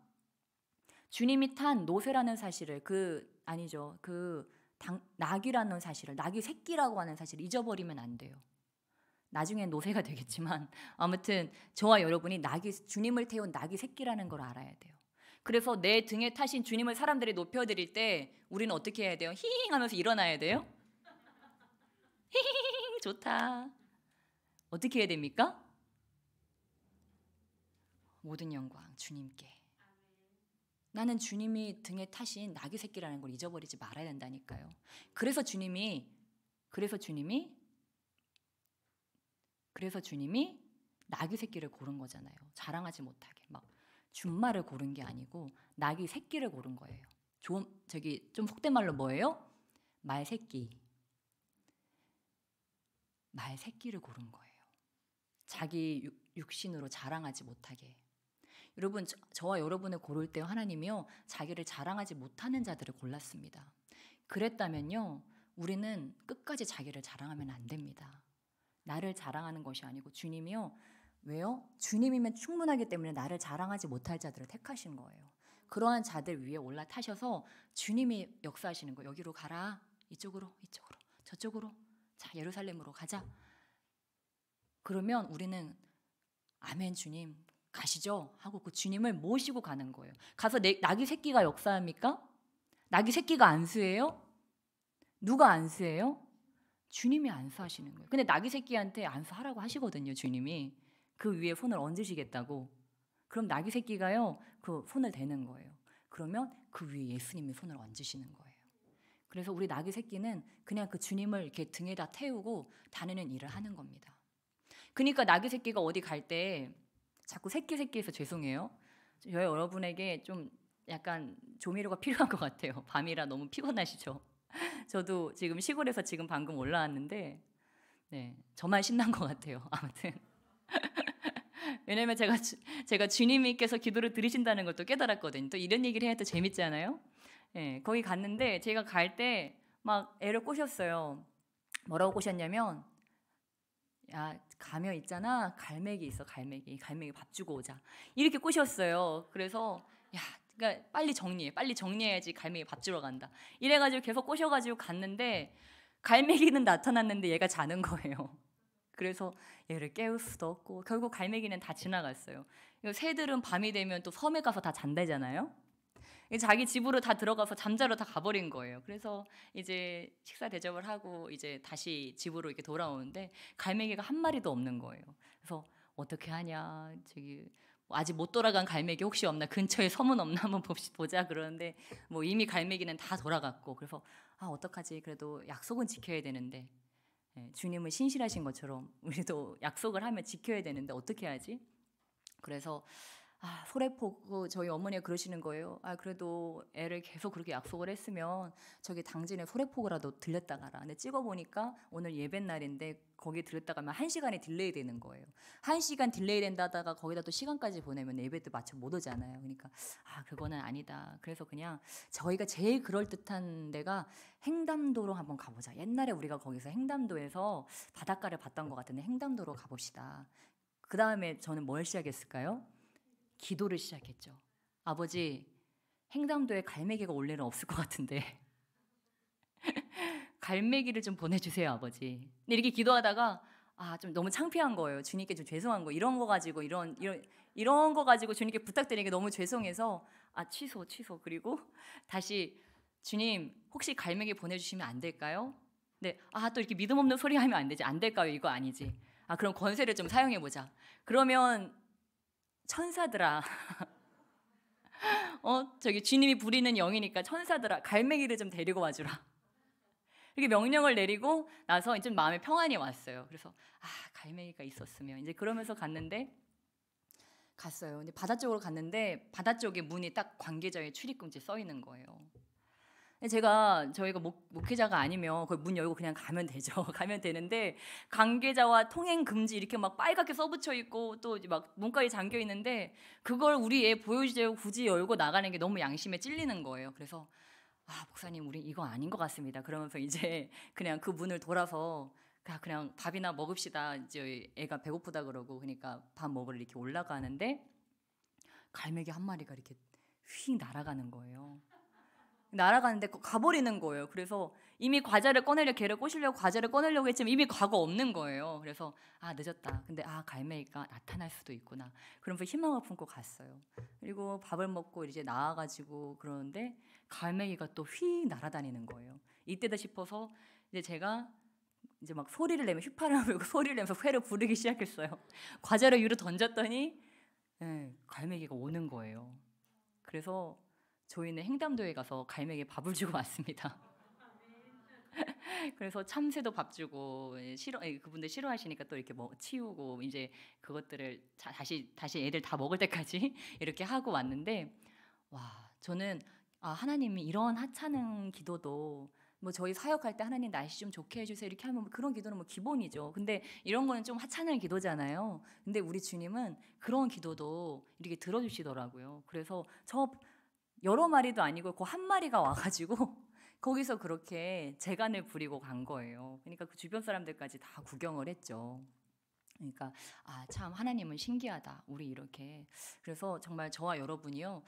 Speaker 1: 주님이 탄 노새라는 사실을 낙이라는 사실을, 낙이 새끼라고 하는 사실을 잊어버리면 안 돼요. 나중엔 노새가 되겠지만 아무튼 저와 여러분이 주님을 태운 낙이 새끼라는 걸 알아야 돼요. 그래서 내 등에 타신 주님을 사람들이 높여드릴 때 우리는 어떻게 해야 돼요? 히힝 하면서 일어나야 돼요. 히힝 좋다. 어떻게 해야 됩니까? 모든 영광 주님께. 나는 주님이 등에 타신 낙이 새끼라는 걸 잊어버리지 말아야 된다니까요. 그래서 주님이 낙이 새끼를 고른 거잖아요. 자랑하지 못하게 막 준말을 고른 게 아니고 낙이 새끼를 고른 거예요. 좀 속된 말로 뭐예요? 말새끼를 고른 거예요. 자기 육신으로 자랑하지 못하게. 여러분 저와 여러분을 고를 때 하나님이요 자기를 자랑하지 못하는 자들을 골랐습니다. 그랬다면요 우리는 끝까지 자기를 자랑하면 안 됩니다. 나를 자랑하는 것이 아니고 주님이요 왜요? 주님이면 충분하기 때문에 나를 자랑하지 못할 자들을 택하신 거예요. 그러한 자들 위에 올라타셔서 주님이 역사하시는 거예요. 여기로 가라. 이쪽으로 저쪽으로. 자, 예루살렘으로 가자. 그러면 우리는 아멘 주님 가시죠 하고 그 주님을 모시고 가는 거예요. 가서 나귀 새끼가 역사합니까? 나귀 새끼가 안수해요? 누가 안수해요? 주님이 안수하시는 거예요. 근데 나귀 새끼한테 안수하라고 하시거든요. 주님이 그 위에 손을 얹으시겠다고. 그럼 나귀 새끼가요 그 손을 대는 거예요. 그러면 그 위에 예수님이 손을 얹으시는 거예요. 그래서 우리 나귀 새끼는 그냥 그 주님을 이렇게 등에다 태우고 다니는 일을 하는 겁니다. 그러니까 나귀 새끼가 어디 갈 때 자꾸 새끼해서 죄송해요. 저희 여러분에게 좀 약간 조미료가 필요한 것 같아요. 밤이라 너무 피곤하시죠? 저도 지금 시골에서 지금 방금 올라왔는데 네, 저만 신난 것 같아요. 아무튼 왜냐면 제가 주님께서 기도를 들으신다는 걸 또 깨달았거든요. 또 이런 얘기를 해야 또 재밌잖아요. 네, 거기 갔는데 제가 갈 때 막 애를 꼬셨어요. 뭐라고 꼬셨냐면 야 가면 있잖아 갈매기 있어 갈매기 밥 주고 오자 이렇게 꼬셨어요. 그래서 야 그러니까 빨리 정리해야지 갈매기 밥 주러 간다 이래가지고 계속 꼬셔가지고 갔는데 갈매기는 나타났는데 얘가 자는 거예요. 그래서 얘를 깨울 수도 없고 결국 갈매기는 다 지나갔어요. 새들은 밤이 되면 또 섬에 가서 다 잔대잖아요. 자기 집으로 다 들어가서 잠자러 다 가버린 거예요. 그래서 이제 식사 대접을 하고 이제 다시 집으로 이렇게 돌아오는데 갈매기가 한 마리도 없는 거예요. 그래서 어떻게 하냐, 저기 아직 못 돌아간 갈매기 혹시 없나, 근처에 섬은 없나 한번 보자 그러는데 뭐 이미 갈매기는 다 돌아갔고, 그래서 어떡하지, 그래도 약속은 지켜야 되는데 주님은 신실하신 것처럼 우리도 약속을 하면 지켜야 되는데 어떻게 하지? 그래서 소래포구 저희 어머니가 그러시는 거예요. 그래도 애를 계속 그렇게 약속을 했으면 저기 당진에 소래포구라도 들렸다 가라. 근데 찍어보니까 오늘 예배 날인데 거기 들렸다 가면 1시간이 딜레이 되는 거예요. 1시간 딜레이 된다다가 거기다 또 시간까지 보내면 예배도 마쳐 못 오잖아요. 그러니까 그거는 아니다. 그래서 그냥 저희가 제일 그럴듯한 데가 횡담도로 한번 가보자. 옛날에 우리가 거기서 횡담도에서 바닷가를 봤던 것 같은데 횡담도로 가봅시다. 그 다음에 저는 뭘 시작했을까요? 기도를 시작했죠. 아버지, 횡담도에 갈매기가 올 일은 없을 것 같은데 갈매기를 좀 보내주세요, 아버지. 근데 이렇게 기도하다가 좀 너무 창피한 거예요. 주님께 좀 죄송한 거, 이런 거 가지고 이런 거 가지고 주님께 부탁드리는 게 너무 죄송해서 취소. 그리고 다시 주님 혹시 갈매기 보내주시면 안 될까요? 네, 또 이렇게 믿음 없는 소리 하면 안 되지. 안 될까요? 이거 아니지. 그럼 권세를 좀 사용해 보자. 그러면 천사들아, 저기 주님이 부리는 영이니까 천사들아, 갈매기를 좀 데리고 와주라. 이렇게 명령을 내리고 나서 좀 마음에 평안이 왔어요. 그래서 갈매기가 있었으면 이제 그러면서 갔어요. 근데 바다 쪽으로 갔는데 바다 쪽에 문이 딱 관계자의 출입금지 써 있는 거예요. 저희가 목회자가 아니면 거기 문 열고 그냥 가면 되죠. 가면 되는데 관계자와 통행 금지 이렇게 막 빨갛게 써붙여 있고 또 막 문까지 잠겨 있는데 그걸 우리 애 보여주자고 굳이 열고 나가는 게 너무 양심에 찔리는 거예요. 그래서 목사님 우리 이거 아닌 것 같습니다. 그러면서 이제 그냥 그 문을 돌아서 그냥 밥이나 먹읍시다. 이제 애가 배고프다 그러고 그러니까 밥 먹으러 이렇게 올라가는데 갈매기 한 마리가 이렇게 휙 날아가는 거예요. 날아가는데 가버리는 거예요. 그래서 이미 걔를 꼬시려고 과자를 꺼내려고 했지만 이미 과거 없는 거예요. 그래서 늦었다. 근데 갈매기가 나타날 수도 있구나. 그러면서 희망을 품고 갔어요. 그리고 밥을 먹고 이제 나와가지고 그러는데 갈매기가 또 휙 날아다니는 거예요. 이때다 싶어서 이제 제가 이제 막 소리를 내면 휘파람을 불고 소리를 내면서 회를 부르기 시작했어요. 과자를 위로 던졌더니 갈매기가 오는 거예요. 그래서 저희는 횡담도에 가서 갈매기 밥을 주고 왔습니다. 그래서 참새도 밥 주고 그분들 싫어하시니까 또 이렇게 치우고 이제 그것들을 다시 애들 다 먹을 때까지 이렇게 하고 왔는데 저는 하나님이 이런 하찮은 기도도 저희 사역할 때 하나님 날씨 좀 좋게 해주세요 이렇게 하면 그런 기도는 기본이죠. 근데 이런 거는 좀 하찮은 기도잖아요. 근데 우리 주님은 그런 기도도 이렇게 들어주시더라고요. 그래서 여러 마리도 아니고 그 한 마리가 와가지고 거기서 그렇게 재간을 부리고 간 거예요. 그러니까 그 주변 사람들까지 다 구경을 했죠. 그러니까 참 하나님은 신기하다. 우리 이렇게. 그래서 정말 저와 여러분이요.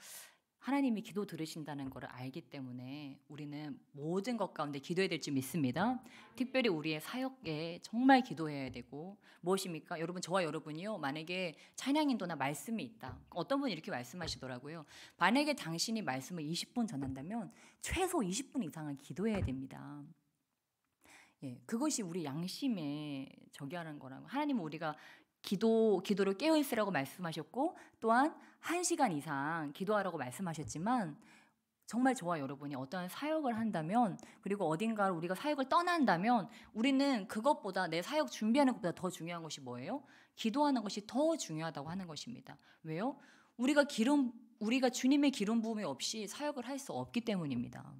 Speaker 1: 하나님이 기도 들으신다는 것을 알기 때문에 우리는 모든 것 가운데 기도해야 될 줄 믿습니다. 특별히 우리의 사역에 정말 기도해야 되고, 무엇입니까? 여러분, 저와 여러분이요, 만약에 찬양 인도나 말씀이 있다. 어떤 분이 이렇게 말씀하시더라고요. 만약에 당신이 말씀을 20분 전한다면 최소 20분 이상은 기도해야 됩니다. 예, 그것이 우리 양심에 저기하는 거라고. 하나님은 우리가 기도를 깨어 있으라고 말씀하셨고, 또한 1시간 이상 기도하라고 말씀하셨지만, 정말 저와 여러분이 어떠한 사역을 한다면, 그리고 어딘가로 우리가 사역을 떠난다면, 우리는 그것보다, 내 사역 준비하는 것보다 더 중요한 것이 뭐예요? 기도하는 것이 더 중요하다고 하는 것입니다. 왜요? 우리가 주님의 기름 부음이 없이 사역을 할 수 없기 때문입니다.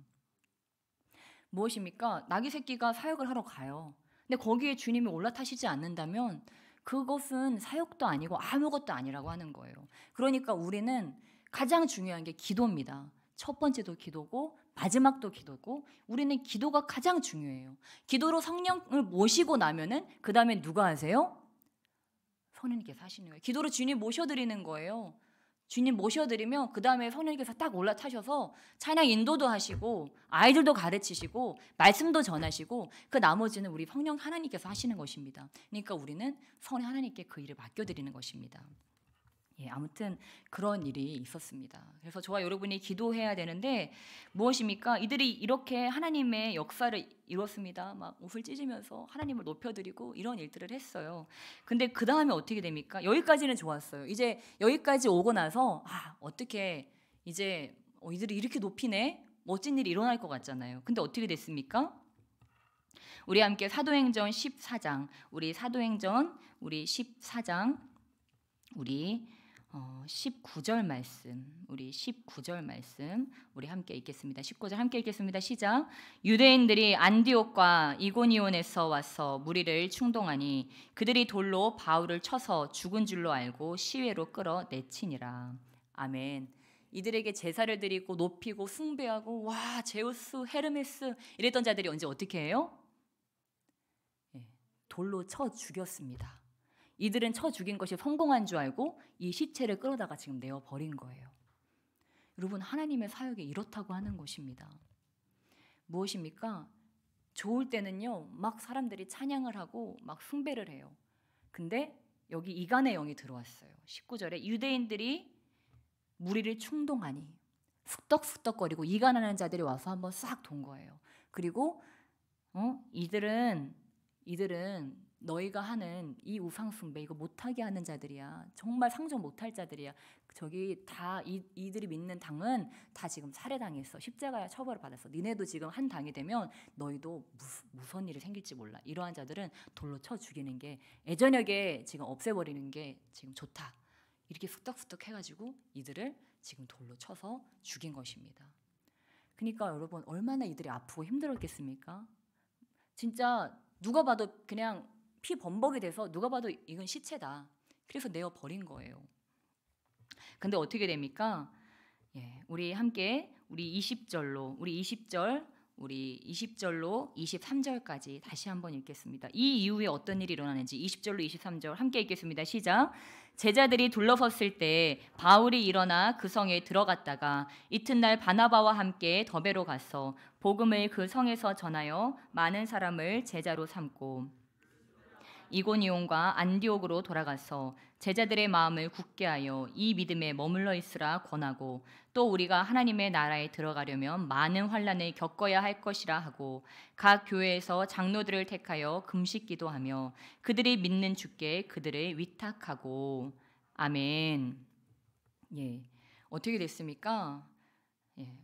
Speaker 1: 무엇입니까? 나귀 새끼가 사역을 하러 가요. 근데 거기에 주님이 올라타시지 않는다면 그것은 사역도 아니고 아무것도 아니라고 하는 거예요. 그러니까 우리는 가장 중요한 게 기도입니다. 첫 번째도 기도고 마지막도 기도고, 우리는 기도가 가장 중요해요. 기도로 성령을 모시고 나면은 그 다음에 누가 하세요? 성령님께서 하시는 거예요. 기도로 주님 모셔드리는 거예요. 주님 모셔드리면 그 다음에 성령님께서 딱 올라타셔서 찬양 인도도 하시고 아이들도 가르치시고 말씀도 전하시고, 그 나머지는 우리 성령 하나님께서 하시는 것입니다. 그러니까 우리는 성령 하나님께 그 일을 맡겨드리는 것입니다. 예, 아무튼 그런 일이 있었습니다. 그래서 저와 여러분이 기도해야 되는데, 무엇입니까? 이들이 이렇게 하나님의 역사를 이뤘습니다. 막 옷을 찢으면서 하나님을 높여드리고 이런 일들을 했어요. 근데 그 다음에 어떻게 됩니까? 여기까지는 좋았어요. 이제 여기까지 오고 나서 어떻게 이제 이들이 이렇게 높이네? 멋진 일이 일어날 것 같잖아요. 근데 어떻게 됐습니까? 우리 함께 사도행전 14장, 우리 14장, 우리 19절 말씀, 우리 함께 읽겠습니다. 19절 함께 읽겠습니다. 시작. 유대인들이 안디옥과 이고니온에서 와서 무리를 충동하니 그들이 돌로 바울을 쳐서 죽은 줄로 알고 시외로 끌어내치니라. 아멘. 이들에게 제사를 드리고 높이고 숭배하고 와 제우스 헤르메스 이랬던 자들이 언제 어떻게 해요? 돌로 쳐 죽였습니다. 이들은 쳐 죽인 것이 성공한 줄 알고 이 시체를 끌어다가 지금 내어버린 거예요. 여러분, 하나님의 사역이 이렇다고 하는 것입니다. 무엇입니까? 좋을 때는요, 막 사람들이 찬양을 하고 막 숭배를 해요. 근데 여기 이간의 영이 들어왔어요. 19절에 유대인들이 무리를 충동하니, 쑥덕쑥덕거리고 이간하는 자들이 와서 한번 싹 돈 거예요. 그리고 이들은 너희가 하는 이 우상숭배 이거 못하게 하는 자들이야. 정말 상종 못할 자들이야. 저기 다 이들이 믿는 당은 다 지금 살해당했어. 십자가 처벌을 받았어. 니네도 지금 한 당이 되면 너희도 무슨 일이 생길지 몰라. 이러한 자들은 돌로 쳐 죽이는 게 애저녁에 지금 없애버리는 게 지금 좋다. 이렇게 쑥덕쑥덕 해가지고 이들을 지금 돌로 쳐서 죽인 것입니다. 그러니까 여러분, 얼마나 이들이 아프고 힘들었겠습니까? 진짜 누가 봐도 그냥 피 범벅이 돼서 누가 봐도 이건 시체다. 그래서 내어 버린 거예요. 근데 어떻게 됩니까? 예, 우리 함께 우리 20절로 23절까지 다시 한번 읽겠습니다. 이 이후에 어떤 일이 일어나는지 20절로 23절 함께 읽겠습니다. 시작. 제자들이 둘러섰을 때 바울이 일어나 그 성에 들어갔다가 이튿날 바나바와 함께 더베로 가서 복음을 그 성에서 전하여 많은 사람을 제자로 삼고 이고니온과 안디옥으로 돌아가서 제자들의 마음을 굳게 하여 이 믿음에 머물러 있으라 권하고, 또 우리가 하나님의 나라에 들어가려면 많은 환난을 겪어야 할 것이라 하고, 각 교회에서 장로들을 택하여 금식 기도하며 그들이 믿는 주께 그들을 위탁하고. 아멘. 예, 어떻게 됐습니까? 예,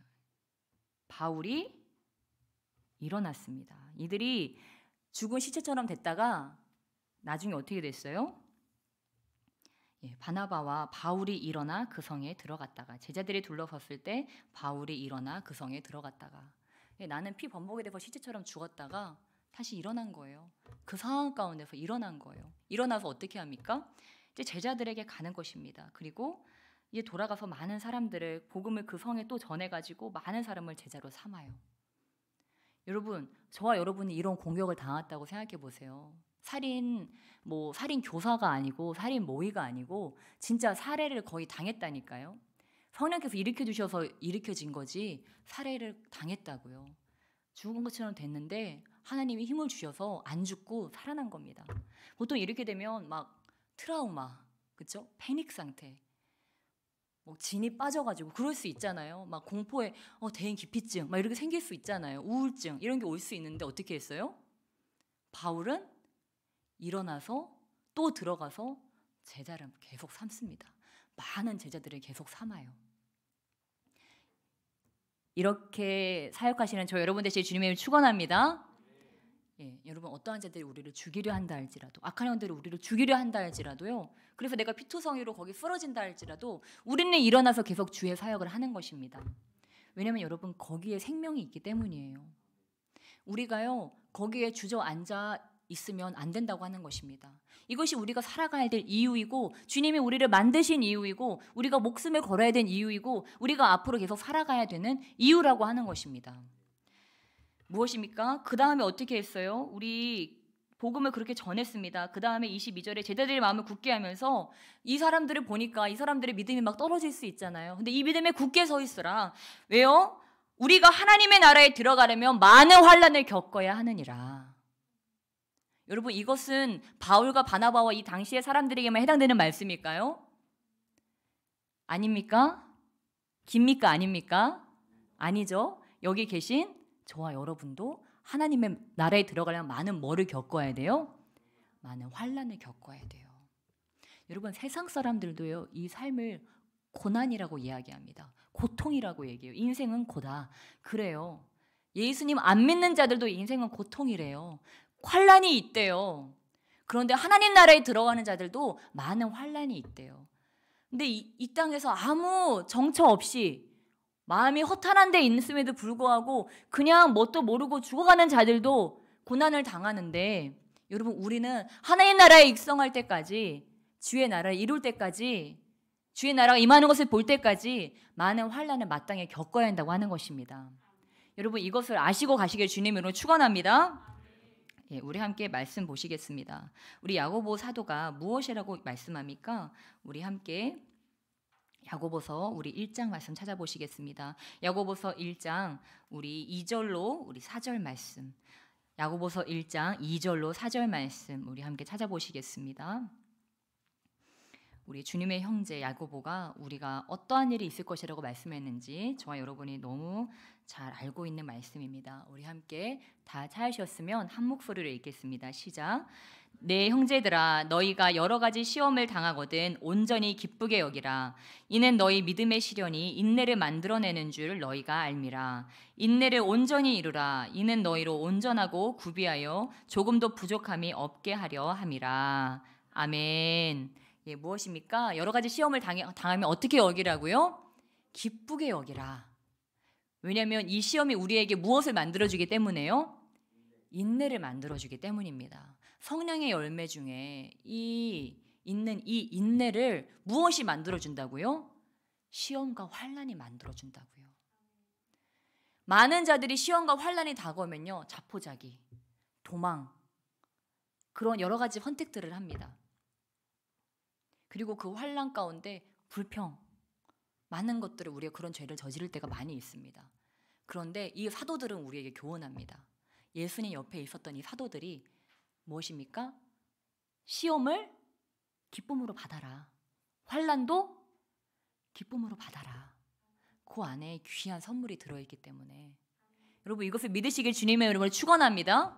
Speaker 1: 바울이 일어났습니다. 이들이 죽은 시체처럼 됐다가 나중에 어떻게 됐어요? 예, 바나바와 바울이 일어나 그 성에 들어갔다가, 제자들이 둘러섰을 때 바울이 일어나 그 성에 들어갔다가, 예, 나는 피 범벅이 돼서 시체처럼 죽었다가 다시 일어난 거예요. 그 상황 가운데서 일어난 거예요. 일어나서 어떻게 합니까? 이제 제자들에게 가는 것입니다. 그리고 이제 돌아가서 많은 사람들을 복음을 그 성에 또 전해가지고 많은 사람을 제자로 삼아요. 여러분, 저와 여러분이 이런 공격을 당했다고 생각해 보세요. 살인 교사가 아니고 살인 모의가 아니고 진짜 살해를 거의 당했다니까요. 성령께서 일으켜 주셔서 일으켜진 거지 살해를 당했다고요. 죽은 것처럼 됐는데 하나님이 힘을 주셔서 안 죽고 살아난 겁니다. 보통 이렇게 되면 막 트라우마, 그렇죠? 패닉 상태, 뭐 진이 빠져가지고 그럴 수 있잖아요. 막 공포에 대인 기피증 막 이렇게 생길 수 있잖아요. 우울증 이런 게 올 수 있는데 어떻게 했어요? 바울은 일어나서 또 들어가서 제자를 계속 삼습니다. 많은 제자들을 계속 삼아요. 이렇게 사역하시는 저 여러분 되시길 주님의 이름으로 축원합니다. 예, 여러분 어떠한 자들이 우리를 죽이려 한다 할지라도, 악한 영들이 우리를 죽이려 한다 할지라도요. 그래서 내가 피투성이로 거기 쓰러진다 할지라도 우리는 일어나서 계속 주의 사역을 하는 것입니다. 왜냐하면 여러분 거기에 생명이 있기 때문이에요. 우리가요 거기에 주저앉아 있으면 안 된다고 하는 것입니다. 이것이 우리가 살아가야 될 이유이고 주님이 우리를 만드신 이유이고 우리가 목숨을 걸어야 된 이유이고 우리가 앞으로 계속 살아가야 되는 이유라고 하는 것입니다. 무엇입니까? 그 다음에 어떻게 했어요? 우리 복음을 그렇게 전했습니다. 그 다음에 22절에 제자들의 마음을 굳게 하면서 이 사람들을 보니까 이 사람들의 믿음이 막 떨어질 수 있잖아요. 근데 이 믿음에 굳게 서 있으라. 왜요? 우리가 하나님의 나라에 들어가려면 많은 환난을 겪어야 하느니라. 여러분 이것은 바울과 바나바와 이 당시의 사람들에게만 해당되는 말씀일까요? 아닙니까? 깁니까? 아닙니까? 아니죠. 여기 계신 저와 여러분도 하나님의 나라에 들어가려면 많은 뭐를 겪어야 돼요? 많은 환난을 겪어야 돼요. 여러분 세상 사람들도요 이 삶을 고난이라고 이야기합니다. 고통이라고 얘기해요. 인생은 고다. 그래요. 예수님 안 믿는 자들도 인생은 고통이래요. 환난이 있대요. 그런데 하나님 나라에 들어가는 자들도 많은 환난이 있대요. 근데 이 땅에서 아무 정처 없이 마음이 허탄한 데 있음에도 불구하고 그냥 뭣도 모르고 죽어가는 자들도 고난을 당하는데 여러분 우리는 하나님 나라에 입성할 때까지 주의 나라를 이룰 때까지 주의 나라가 임하는 것을 볼 때까지 많은 환난을 마땅히 겪어야 한다고 하는 것입니다. 여러분 이것을 아시고 가시길 주님으로 축원합니다. 예, 우리 함께 말씀 보시겠습니다. 우리 야고보 사도가 무엇이라고 말씀합니까? 우리 함께 야고보서 우리 1장 말씀 찾아보시겠습니다. 야고보서 1장 우리 2절로 우리 4절 말씀. 야고보서 1장 2절로 4절 말씀 우리 함께 찾아보시겠습니다. 우리 주님의 형제 야고보가 우리가 어떠한 일이 있을 것이라고 말씀했는지 저와 여러분이 너무 잘 알고 있는 말씀입니다. 우리 함께 다 찾으셨으면 한 목소리로 읽겠습니다. 시작. 내 형제들아 너희가 여러 가지 시험을 당하거든 온전히 기쁘게 여기라. 이는 너희 믿음의 시련이 인내를 만들어내는 줄 너희가 알미라. 인내를 온전히 이루라. 이는 너희로 온전하고 구비하여 조금도 부족함이 없게 하려 함이라. 아멘. 예, 무엇입니까? 여러 가지 시험을 당하면 어떻게 여기라고요? 기쁘게 여기라. 왜냐하면 이 시험이 우리에게 무엇을 만들어주기 때문에요? 인내를 만들어주기 때문입니다. 성령의 열매 중에 있는 이 인내를 무엇이 만들어준다고요? 시험과 환난이 만들어준다고요. 많은 자들이 시험과 환난이 다가오면요 자포자기, 도망 그런 여러 가지 선택들을 합니다. 그리고 그 환난 가운데 불평, 많은 것들을 우리가 그런 죄를 저지를 때가 많이 있습니다. 그런데 이 사도들은 우리에게 교훈합니다. 예수님 옆에 있었던 이 사도들이 무엇입니까? 시험을 기쁨으로 받아라. 환난도 기쁨으로 받아라. 그 안에 귀한 선물이 들어있기 때문에 여러분 이것을 믿으시길 주님의 이름으로 축원합니다.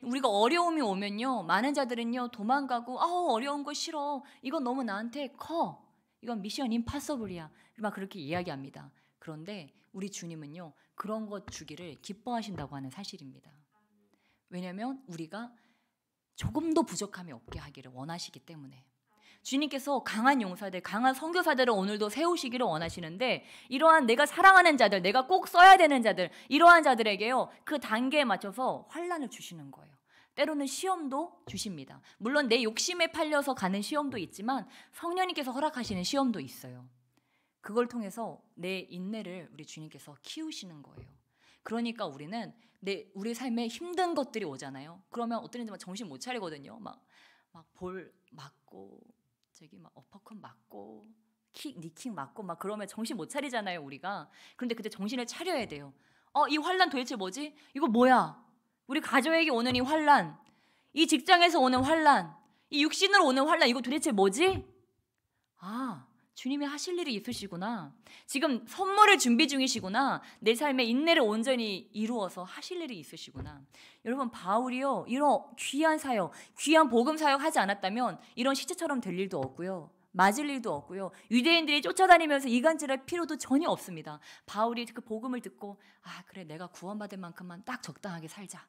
Speaker 1: 우리가 어려움이 오면요 많은 자들은요 도망가고 어려운 거 싫어. 이건 너무 나한테 커. 이건 미션 임파서블이야. 막 그렇게 이야기합니다. 그런데 우리 주님은요 그런 것 주기를 기뻐하신다고 하는 사실입니다. 왜냐하면 우리가 조금도 부족함이 없게 하기를 원하시기 때문에 주님께서 강한 용사들, 강한 선교사들을 오늘도 세우시기를 원하시는데 이러한 내가 사랑하는 자들, 내가 꼭 써야 되는 자들 이러한 자들에게요 그 단계에 맞춰서 환난을 주시는 거예요. 때로는 시험도 주십니다. 물론 내 욕심에 팔려서 가는 시험도 있지만 성령님께서 허락하시는 시험도 있어요. 그걸 통해서 내 인내를 우리 주님께서 키우시는 거예요. 그러니까 우리는 우리 삶에 힘든 것들이 오잖아요. 그러면 어떤 애들 막 정신 못 차리거든요. 막 볼 맞고 저기 막 어퍼컷 맞고 니킥 맞고 막 그러면 정신 못 차리잖아요, 우리가. 그런데 그때 정신을 차려야 돼요. 이 환란 도대체 뭐지? 이거 뭐야? 우리 가족에게 오는 이 환란, 이 직장에서 오는 환란, 이 육신으로 오는 환란, 이거 도대체 뭐지? 주님이 하실 일이 있으시구나. 지금 선물을 준비 중이시구나. 내 삶의 인내를 온전히 이루어서 하실 일이 있으시구나. 여러분, 바울이요, 이런 귀한 사역, 귀한 복음 사역 하지 않았다면 이런 시체처럼 될 일도 없고요, 맞을 일도 없고요, 유대인들이 쫓아다니면서 이간질할 필요도 전혀 없습니다. 바울이 그 복음을 듣고 그래, 내가 구원받을 만큼만 딱 적당하게 살자.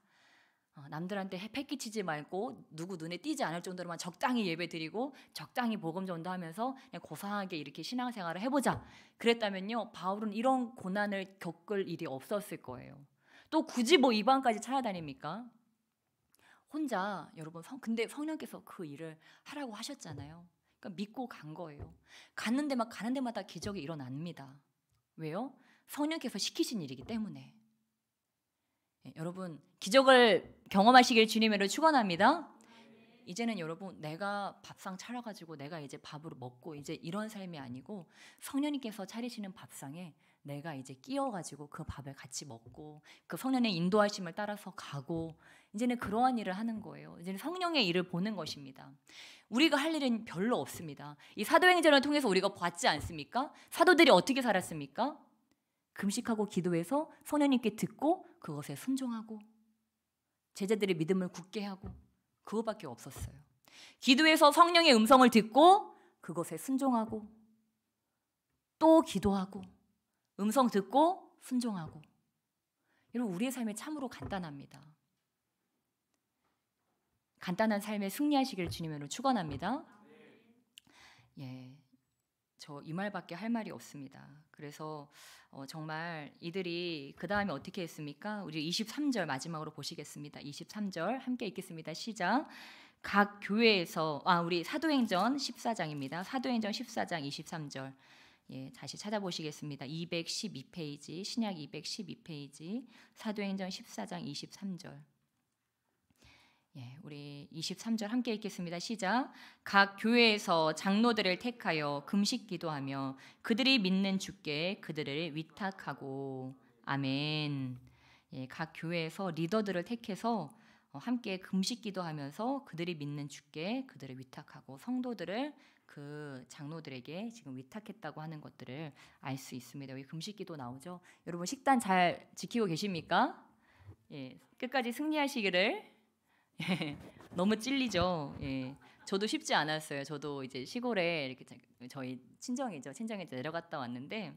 Speaker 1: 남들한테 패기치지 말고 누구 눈에 띄지 않을 정도로만 적당히 예배드리고 적당히 복음 전도하면서 그냥 고상하게 이렇게 신앙생활을 해보자. 그랬다면요, 바울은 이런 고난을 겪을 일이 없었을 거예요. 또 굳이 뭐 이방까지 찾아다닙니까? 혼자. 여러분, 근데 성령께서 그 일을 하라고 하셨잖아요. 그러니까 믿고 간 거예요. 가는 데마다 기적이 일어납니다. 왜요? 성령께서 시키신 일이기 때문에. 여러분, 기적을 경험하시길 주님으로 축원합니다. 이제는 여러분, 내가 밥상 차려가지고 내가 이제 밥으로 먹고 이제 이런 삶이 아니고 성령님께서 차리시는 밥상에 내가 이제 끼어가지고 그 밥을 같이 먹고 그 성령의 인도하심을 따라서 가고, 이제는 그러한 일을 하는 거예요. 이제는 성령의 일을 보는 것입니다. 우리가 할 일은 별로 없습니다. 이 사도행전을 통해서 우리가 봤지 않습니까? 사도들이 어떻게 살았습니까? 금식하고 기도해서 성령님께 듣고 그것에 순종하고 제자들의 믿음을 굳게 하고, 그거밖에 없었어요. 기도해서 성령의 음성을 듣고 그것에 순종하고, 또 기도하고, 음성 듣고 순종하고. 여러분, 우리의 삶이 참으로 간단합니다. 간단한 삶에 승리하시기를 주님으로 축원합니다. 저 이 말밖에 할 말이 없습니다. 그래서 정말 이들이 그 다음에 어떻게 했습니까? 우리 23절 마지막으로 보시겠습니다. 23절 함께 읽겠습니다. 시작. 각 교회에서 우리 사도행전 14장입니다. 사도행전 14장 23절. 다시 찾아보시겠습니다. 212페이지, 신약 212페이지, 사도행전 14장 23절. 우리 23절 함께 읽겠습니다. 시작. 각 교회에서 장로들을 택하여 금식 기도하며 그들이 믿는 주께 그들을 위탁하고. 아멘. 각 교회에서 리더들을 택해서 함께 금식 기도하면서 그들이 믿는 주께 그들을 위탁하고, 성도들을 그 장로들에게 지금 위탁했다고 하는 것들을 알 수 있습니다. 여기 금식 기도 나오죠. 여러분, 식단 잘 지키고 계십니까? 끝까지 승리하시기를. 너무 찔리죠. 저도 쉽지 않았어요. 저도 이제 시골에 이렇게 저희 친정이죠. 친정에 내려갔다 왔는데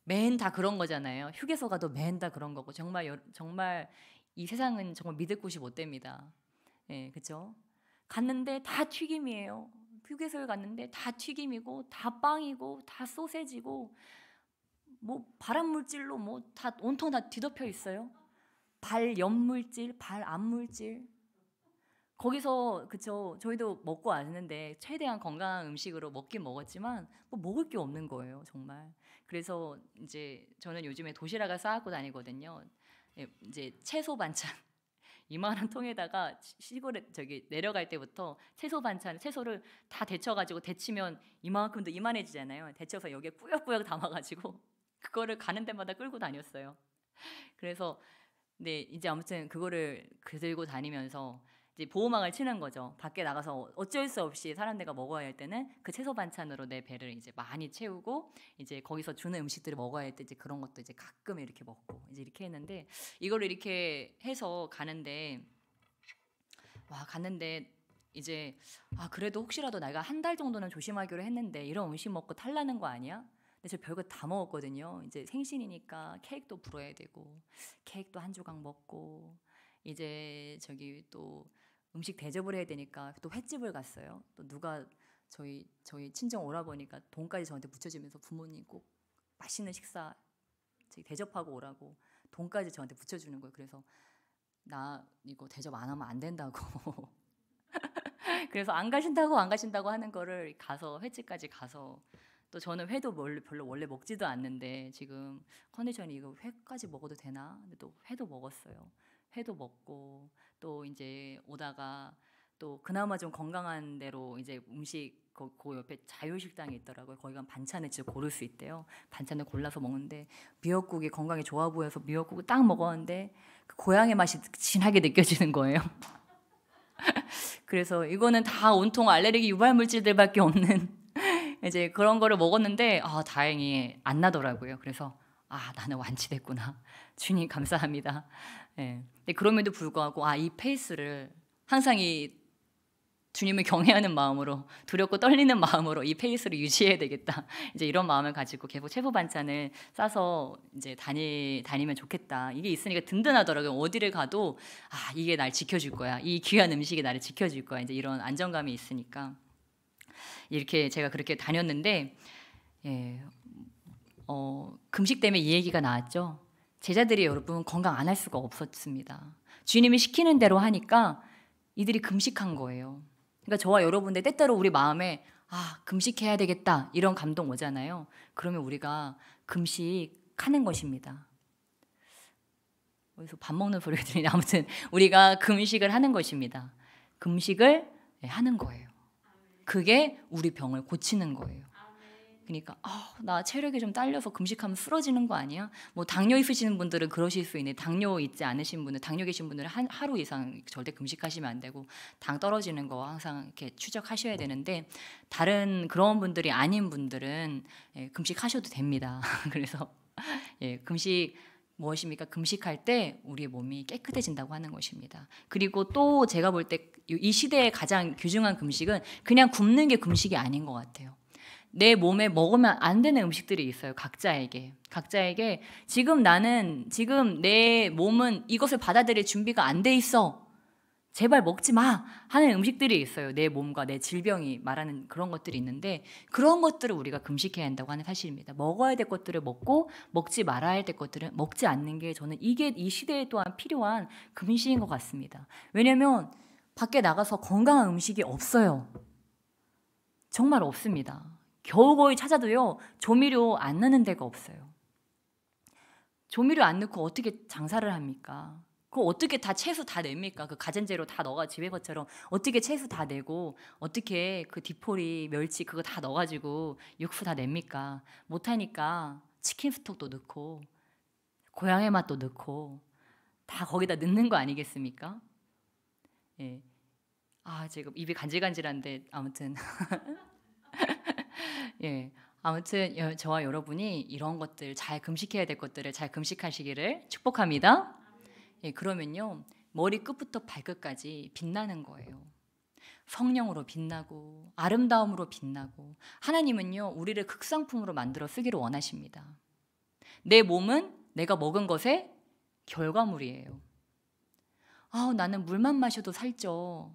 Speaker 1: 맨 다 그런 거잖아요. 휴게소 가도 맨 다 그런 거고, 정말 이 세상은 정말 믿을 곳이 못 됩니다. 그렇죠? 갔는데 다 튀김이에요. 휴게소에 갔는데 다 튀김이고 다 빵이고 다 소세지고 뭐 발암 물질로 뭐 다 온통 다 뒤덮여 있어요. 발염물질, 발암물질. 거기서 그쵸, 저희도 먹고 왔는데 최대한 건강한 음식으로 먹긴 먹었지만 뭐 먹을 게 없는 거예요, 정말. 그래서 이제 저는 요즘에 도시락을 싸갖고 다니거든요. 이제 채소 반찬 이만한 통에다가 시골에 저기 내려갈 때부터 채소 반찬, 채소를 다 데쳐가지고 데치면 이만큼도 이만해지잖아요. 데쳐서 여기에 꾸역꾸역 담아가지고 그거를 가는 데마다 끌고 다녔어요. 그래서 이제 아무튼 그거를 들고 다니면서 이제 보호막을 치는 거죠. 밖에 나가서 어쩔 수 없이 사람들과 먹어야 할 때는 그 채소 반찬으로 내 배를 이제 많이 채우고, 이제 거기서 주는 음식들을 먹어야 할 때 이제 그런 것도 이제 가끔 이렇게 먹고 이제 이렇게 했는데, 이거를 이렇게 해서 갔는데 이제 그래도 혹시라도 내가 한 달 정도는 조심하기로 했는데 이런 음식 먹고 탈나는 거 아니야? 근데 저 별거 다 먹었거든요. 이제 생신이니까 케이크도 불어야 되고, 케이크도 한 조각 먹고, 이제 저기 또 음식 대접을 해야 되니까 또 횟집을 갔어요. 또 누가 저희 친정 오라버니까 돈까지 저한테 붙여주면서 부모님 꼭 맛있는 식사 대접하고 오라고 돈까지 저한테 붙여주는 거예요. 그래서 나 이거 대접 안 하면 안 된다고. 그래서 안 가신다고 하는 거를 가서 횟집까지 가서, 또 저는 회도 별로 원래 먹지도 않는데 지금 컨디션이 이거 회까지 먹어도 되나? 근데 또 회도 먹었어요. 회도 먹고, 또 이제 오다가 또 그나마 좀 건강한 대로 이제 음식 그 옆에 자유식당이 있더라고요. 거기 가면 반찬을 직접 고를 수 있대요. 반찬을 골라서 먹는데 미역국이 건강에 좋아 보여서 미역국을 딱 먹었는데 그 고향의 맛이 진하게 느껴지는 거예요. 그래서 이거는 다 온통 알레르기 유발 물질들밖에 없는 이제 그런 거를 먹었는데 다행히 안 나더라고요. 그래서 나는 완치됐구나. 주님 감사합니다. 예. 근데 그럼에도 불구하고 이 페이스를 항상 이 주님을 경외하는 마음으로 두렵고 떨리는 마음으로 이 페이스를 유지해야 되겠다. 이제 이런 마음을 가지고 계속 체부 반찬을 싸서 이제 다니면 좋겠다. 이게 있으니까 든든하더라고요. 어디를 가도 이게 날 지켜줄 거야. 이 귀한 음식이 나를 지켜줄 거야. 이제 이런 안정감이 있으니까 이렇게 제가 그렇게 다녔는데 금식 때문에 이 얘기가 나왔죠. 제자들이 여러분 건강 안 할 수가 없었습니다. 주님이 시키는 대로 하니까 이들이 금식한 거예요. 그러니까 저와 여러분들 때때로 우리 마음에 금식해야 되겠다 이런 감동 오잖아요. 그러면 우리가 금식하는 것입니다. 어디서 밥 먹는 소리가 들리냐. 아무튼 우리가 금식을 하는 것입니다. 금식을 하는 거예요. 그게 우리 병을 고치는 거예요. 그러니까 나 체력이 좀 딸려서 금식하면 쓰러지는 거 아니야? 뭐 당뇨 있으시는 분들은 그러실 수 있는데 당뇨 있지 않으신 분들, 당뇨 계신 분들은 하루 이상 절대 금식하시면 안 되고 당 떨어지는 거 항상 이렇게 추적하셔야 되는데 다른 그런 분들이 아닌 분들은 금식하셔도 됩니다. 그래서 금식 무엇입니까? 금식할 때 우리의 몸이 깨끗해진다고 하는 것입니다. 그리고 또 제가 볼 때 이 시대의 가장 귀중한 금식은 그냥 굶는 게 금식이 아닌 것 같아요. 내 몸에 먹으면 안 되는 음식들이 있어요. 각자에게 지금 내 몸은 이것을 받아들일 준비가 안 돼 있어. 제발 먹지 마 하는 음식들이 있어요. 내 몸과 내 질병이 말하는 그런 것들이 있는데 그런 것들을 우리가 금식해야 한다고 하는 사실입니다. 먹어야 될 것들을 먹고 먹지 말아야 될 것들은 먹지 않는 게 저는 이게 이 시대에 또한 필요한 금식인 것 같습니다. 왜냐하면 밖에 나가서 건강한 음식이 없어요. 정말 없습니다. 겨우거의 찾아도요 조미료 안 넣는 데가 없어요. 조미료 안 넣고 어떻게 장사를 합니까? 그거 어떻게 다 채소 다 냅니까? 그 가전제로 다 넣어가 집에 것처럼 어떻게 채소 다 내고 어떻게 그 디포리 멸치 그거 다 넣어가지고 육수 다 냅니까? 못하니까 치킨 스톡도 넣고 고향의 맛도 넣고 다 거기다 넣는 거 아니겠습니까? 예. 지금 입이 간질간질한데 아무튼 아무튼 저와 여러분이 이런 것들 잘 금식해야 될 것들을 잘 금식하시기를 축복합니다. 그러면요 머리 끝부터 발끝까지 빛나는 거예요. 성령으로 빛나고 아름다움으로 빛나고 하나님은요 우리를 극상품으로 만들어 쓰기를 원하십니다. 내 몸은 내가 먹은 것의 결과물이에요. 나는 물만 마셔도 살쪄.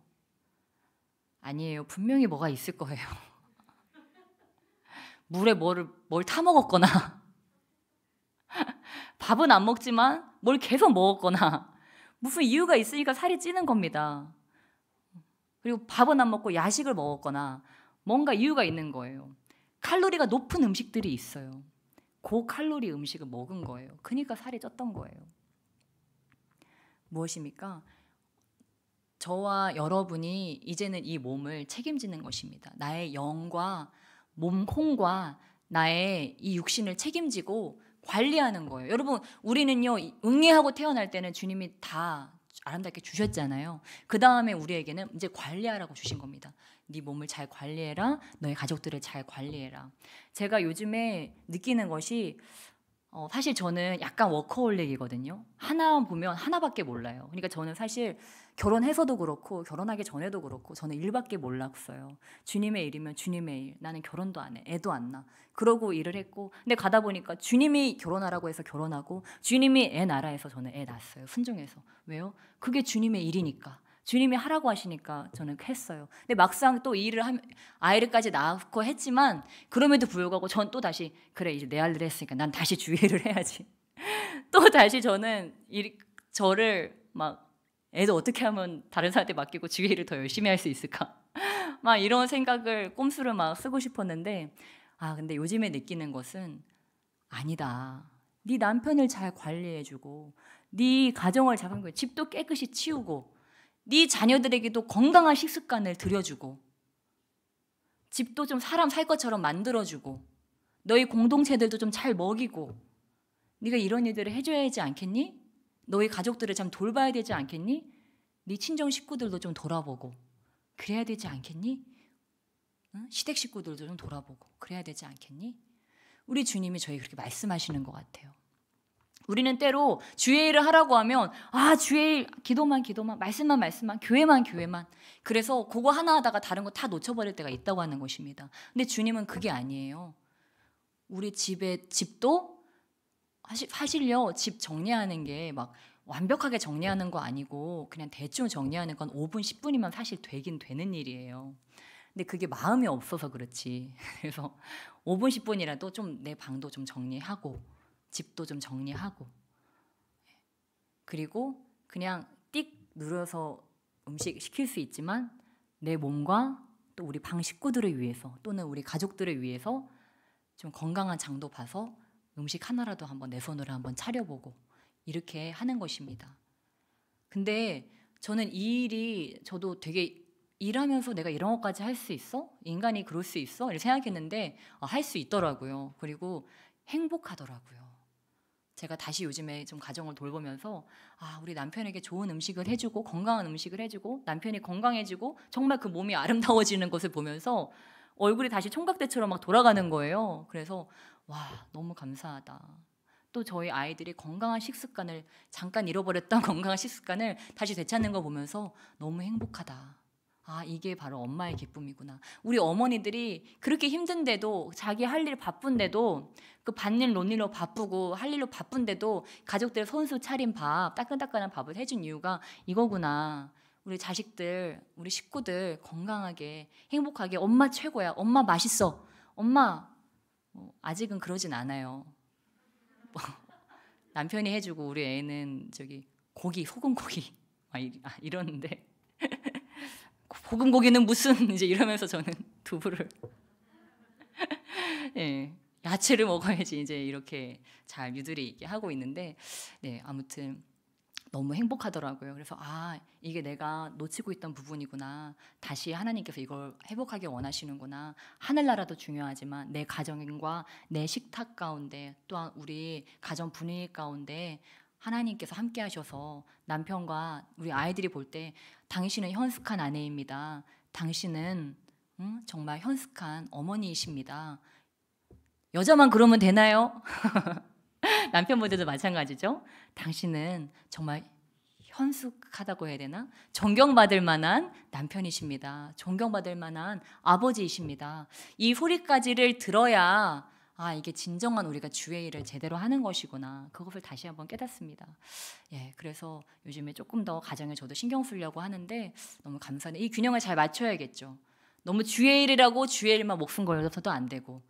Speaker 1: 아니에요. 분명히 뭐가 있을 거예요. 물에 뭘 타먹었거나 밥은 안 먹지만 뭘 계속 먹었거나 무슨 이유가 있으니까 살이 찌는 겁니다. 그리고 밥은 안 먹고 야식을 먹었거나 뭔가 이유가 있는 거예요. 칼로리가 높은 음식들이 있어요. 고칼로리 음식을 먹은 거예요. 그러니까 살이 쪘던 거예요. 무엇입니까? 저와 여러분이 이제는 이 몸을 책임지는 것입니다. 나의 영과 몸콩과 나의 이 육신을 책임지고 관리하는 거예요. 여러분 우리는요 응애하고 태어날 때는 주님이 다 아름답게 주셨잖아요. 그 다음에 우리에게는 이제 관리하라고 주신 겁니다. 네 몸을 잘 관리해라. 너의 가족들을 잘 관리해라. 제가 요즘에 느끼는 것이 사실 저는 약간 워커홀릭이거든요. 하나 보면 하나밖에 몰라요. 그러니까 저는 사실 결혼해서도 그렇고 결혼하기 전에도 그렇고 저는 일밖에 몰랐어요. 주님의 일이면 주님의 일. 나는 결혼도 안 해. 애도 안 낳아. 그러고 일을 했고 근데 가다 보니까 주님이 결혼하라고 해서 결혼하고 주님이 애 낳으라 해서 저는 애 낳았어요. 순종해서. 왜요? 그게 주님의 일이니까. 주님이 하라고 하시니까 저는 했어요. 근데 막상 또 이 일을 아이를까지 낳고 했지만 그럼에도 불구하고 전 또 다시 그래 이제 내 할 일을 했으니까 난 다시 주일을 해야지. 또 다시 저는 저를 막 애도 어떻게 하면 다른 사람한테 맡기고 주일을 더 열심히 할 수 있을까? 막 이런 생각을 꼼수를 막 쓰고 싶었는데 근데 요즘에 느끼는 것은 아니다. 네 남편을 잘 관리해주고 네 가정을 잘 하고 집도 깨끗이 치우고 네 자녀들에게도 건강한 식습관을 들여주고 집도 좀 사람 살 것처럼 만들어주고 너희 공동체들도 좀 잘 먹이고 네가 이런 일들을 해줘야 하지 않겠니? 너희 가족들을 참 돌봐야 되지 않겠니? 네 친정 식구들도 좀 돌아보고 그래야 되지 않겠니? 응? 시댁 식구들도 좀 돌아보고 그래야 되지 않겠니? 우리 주님이 저희 그렇게 말씀하시는 것 같아요. 우리는 때로 주의 일을 하라고 하면 주의 일 기도만 말씀만 교회만 그래서 그거 하나 하다가 다른 거 다 놓쳐버릴 때가 있다고 하는 것입니다. 근데 주님은 그게 아니에요. 우리 집도 사실요 집 정리하는 게 막 완벽하게 정리하는 거 아니고 그냥 대충 정리하는 건 5분 10분이면 사실 되긴 되는 일이에요. 근데 그게 마음이 없어서 그렇지. 그래서 5분 10분이라도 좀 내 방도 좀 정리하고 집도 좀 정리하고 그리고 그냥 띡 눌러서 음식 시킬 수 있지만 내 몸과 또 우리 방 식구들을 위해서 또는 우리 가족들을 위해서 좀 건강한 장도 봐서 음식 하나라도 한번 내 손으로 한번 차려보고 이렇게 하는 것입니다. 근데 저는 이 일이 저도 되게 일하면서 내가 이런 것까지 할 수 있어? 인간이 그럴 수 있어? 이렇게 생각했는데 할 수 있더라고요. 그리고 행복하더라고요. 제가 다시 요즘에 좀 가정을 돌보면서 우리 남편에게 좋은 음식을 해주고 건강한 음식을 해주고 남편이 건강해지고 정말 그 몸이 아름다워지는 것을 보면서 얼굴이 다시 총각대처럼 막 돌아가는 거예요. 그래서 너무 감사하다. 또 저희 아이들이 건강한 식습관을 잠깐 잃어버렸던 건강한 식습관을 다시 되찾는 거 보면서 너무 행복하다. 이게 바로 엄마의 기쁨이구나. 우리 어머니들이 그렇게 힘든데도 자기 할 일 바쁜데도 그 밭일 논일로 바쁘고 할 일로 바쁜데도 가족들 손수 차린 밥 따끈따끈한 밥을 해준 이유가 이거구나. 우리 자식들 우리 식구들 건강하게 행복하게 엄마 최고야. 엄마 맛있어. 엄마 아직은 그러진 않아요. 남편이 해주고 우리 애는 저기 고기 소금 고기 이러는데 볶은 고기는 무슨 이제 이러면서 저는 두부를 야채를 먹어야지 이제 이렇게 잘 유두리 있게 하고 있는데 아무튼 너무 행복하더라고요. 그래서 이게 내가 놓치고 있던 부분이구나. 다시 하나님께서 이걸 회복하기 원하시는구나. 하늘나라도 중요하지만 내 가정과 내 식탁 가운데 또한 우리 가정 분위기 가운데 하나님께서 함께 하셔서 남편과 우리 아이들이 볼 때 당신은 현숙한 아내입니다. 당신은 정말 현숙한 어머니이십니다. 여자만 그러면 되나요? 남편분들도 마찬가지죠. 당신은 정말 현숙하다고 해야 되나? 존경받을 만한 남편이십니다. 존경받을 만한 아버지이십니다. 이 소리까지를 들어야 이게 진정한 우리가 주의 일을 제대로 하는 것이구나. 그것을 다시 한번 깨닫습니다. 그래서 요즘에 조금 더 가정에 저도 신경 쓰려고 하는데 너무 감사해요. 이 균형을 잘 맞춰야겠죠. 너무 주의 일이라고 주의 일만 목숨 걸어서도 안 되고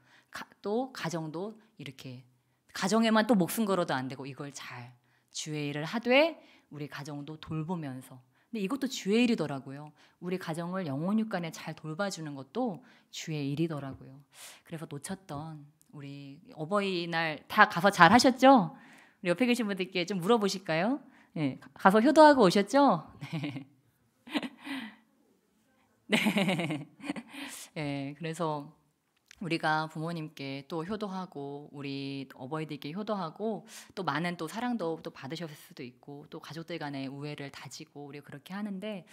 Speaker 1: 또 가정도 이렇게 가정에만 또 목숨 걸어도 안 되고 이걸 잘 주의 일을 하되 우리 가정도 돌보면서 근데 이것도 주의 일이더라고요. 우리 가정을 영혼육간에 잘 돌봐주는 것도 주의 일이더라고요. 그래서 놓쳤던 우리 어버이날 다 가서 잘 하셨죠? 우리 옆에 계신 분들께 좀 물어보실까요? 가서 효도하고 오셨죠? 네. 그래서 우리가 부모님께 또 효도하고 우리 어버이들께 효도하고 또 많은 또 사랑도 또 받으셨을 수도 있고 또 가족들 간의 우애를 다지고 우리 그렇게 하는데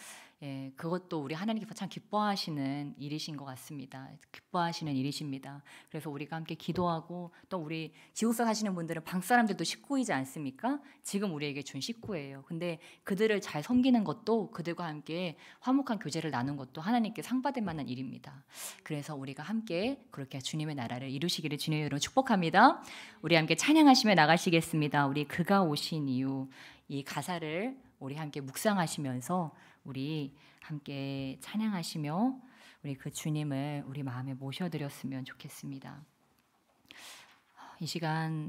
Speaker 1: 그것도 우리 하나님께서 참 기뻐하시는 일이신 것 같습니다. 기뻐하시는 일이십니다. 그래서 우리가 함께 기도하고 또 우리 지구사 사시는 분들은 방 사람들도 식구이지 않습니까? 지금 우리에게 준 식구예요. 근데 그들을 잘 섬기는 것도 그들과 함께 화목한 교제를 나눈 것도 하나님께 상 받을 만한 일입니다. 그래서 우리가 함께 그렇게 주님의 나라를 이루시기를 주님의 이름으로 축복합니다. 우리 함께 찬양하시며 나가시겠습니다. 우리 그가 오신 이유 이 가사를 우리 함께 묵상하시면서 우리 함께 찬양하시며 우리 그 주님을 우리 마음에 모셔드렸으면 좋겠습니다. 이 시간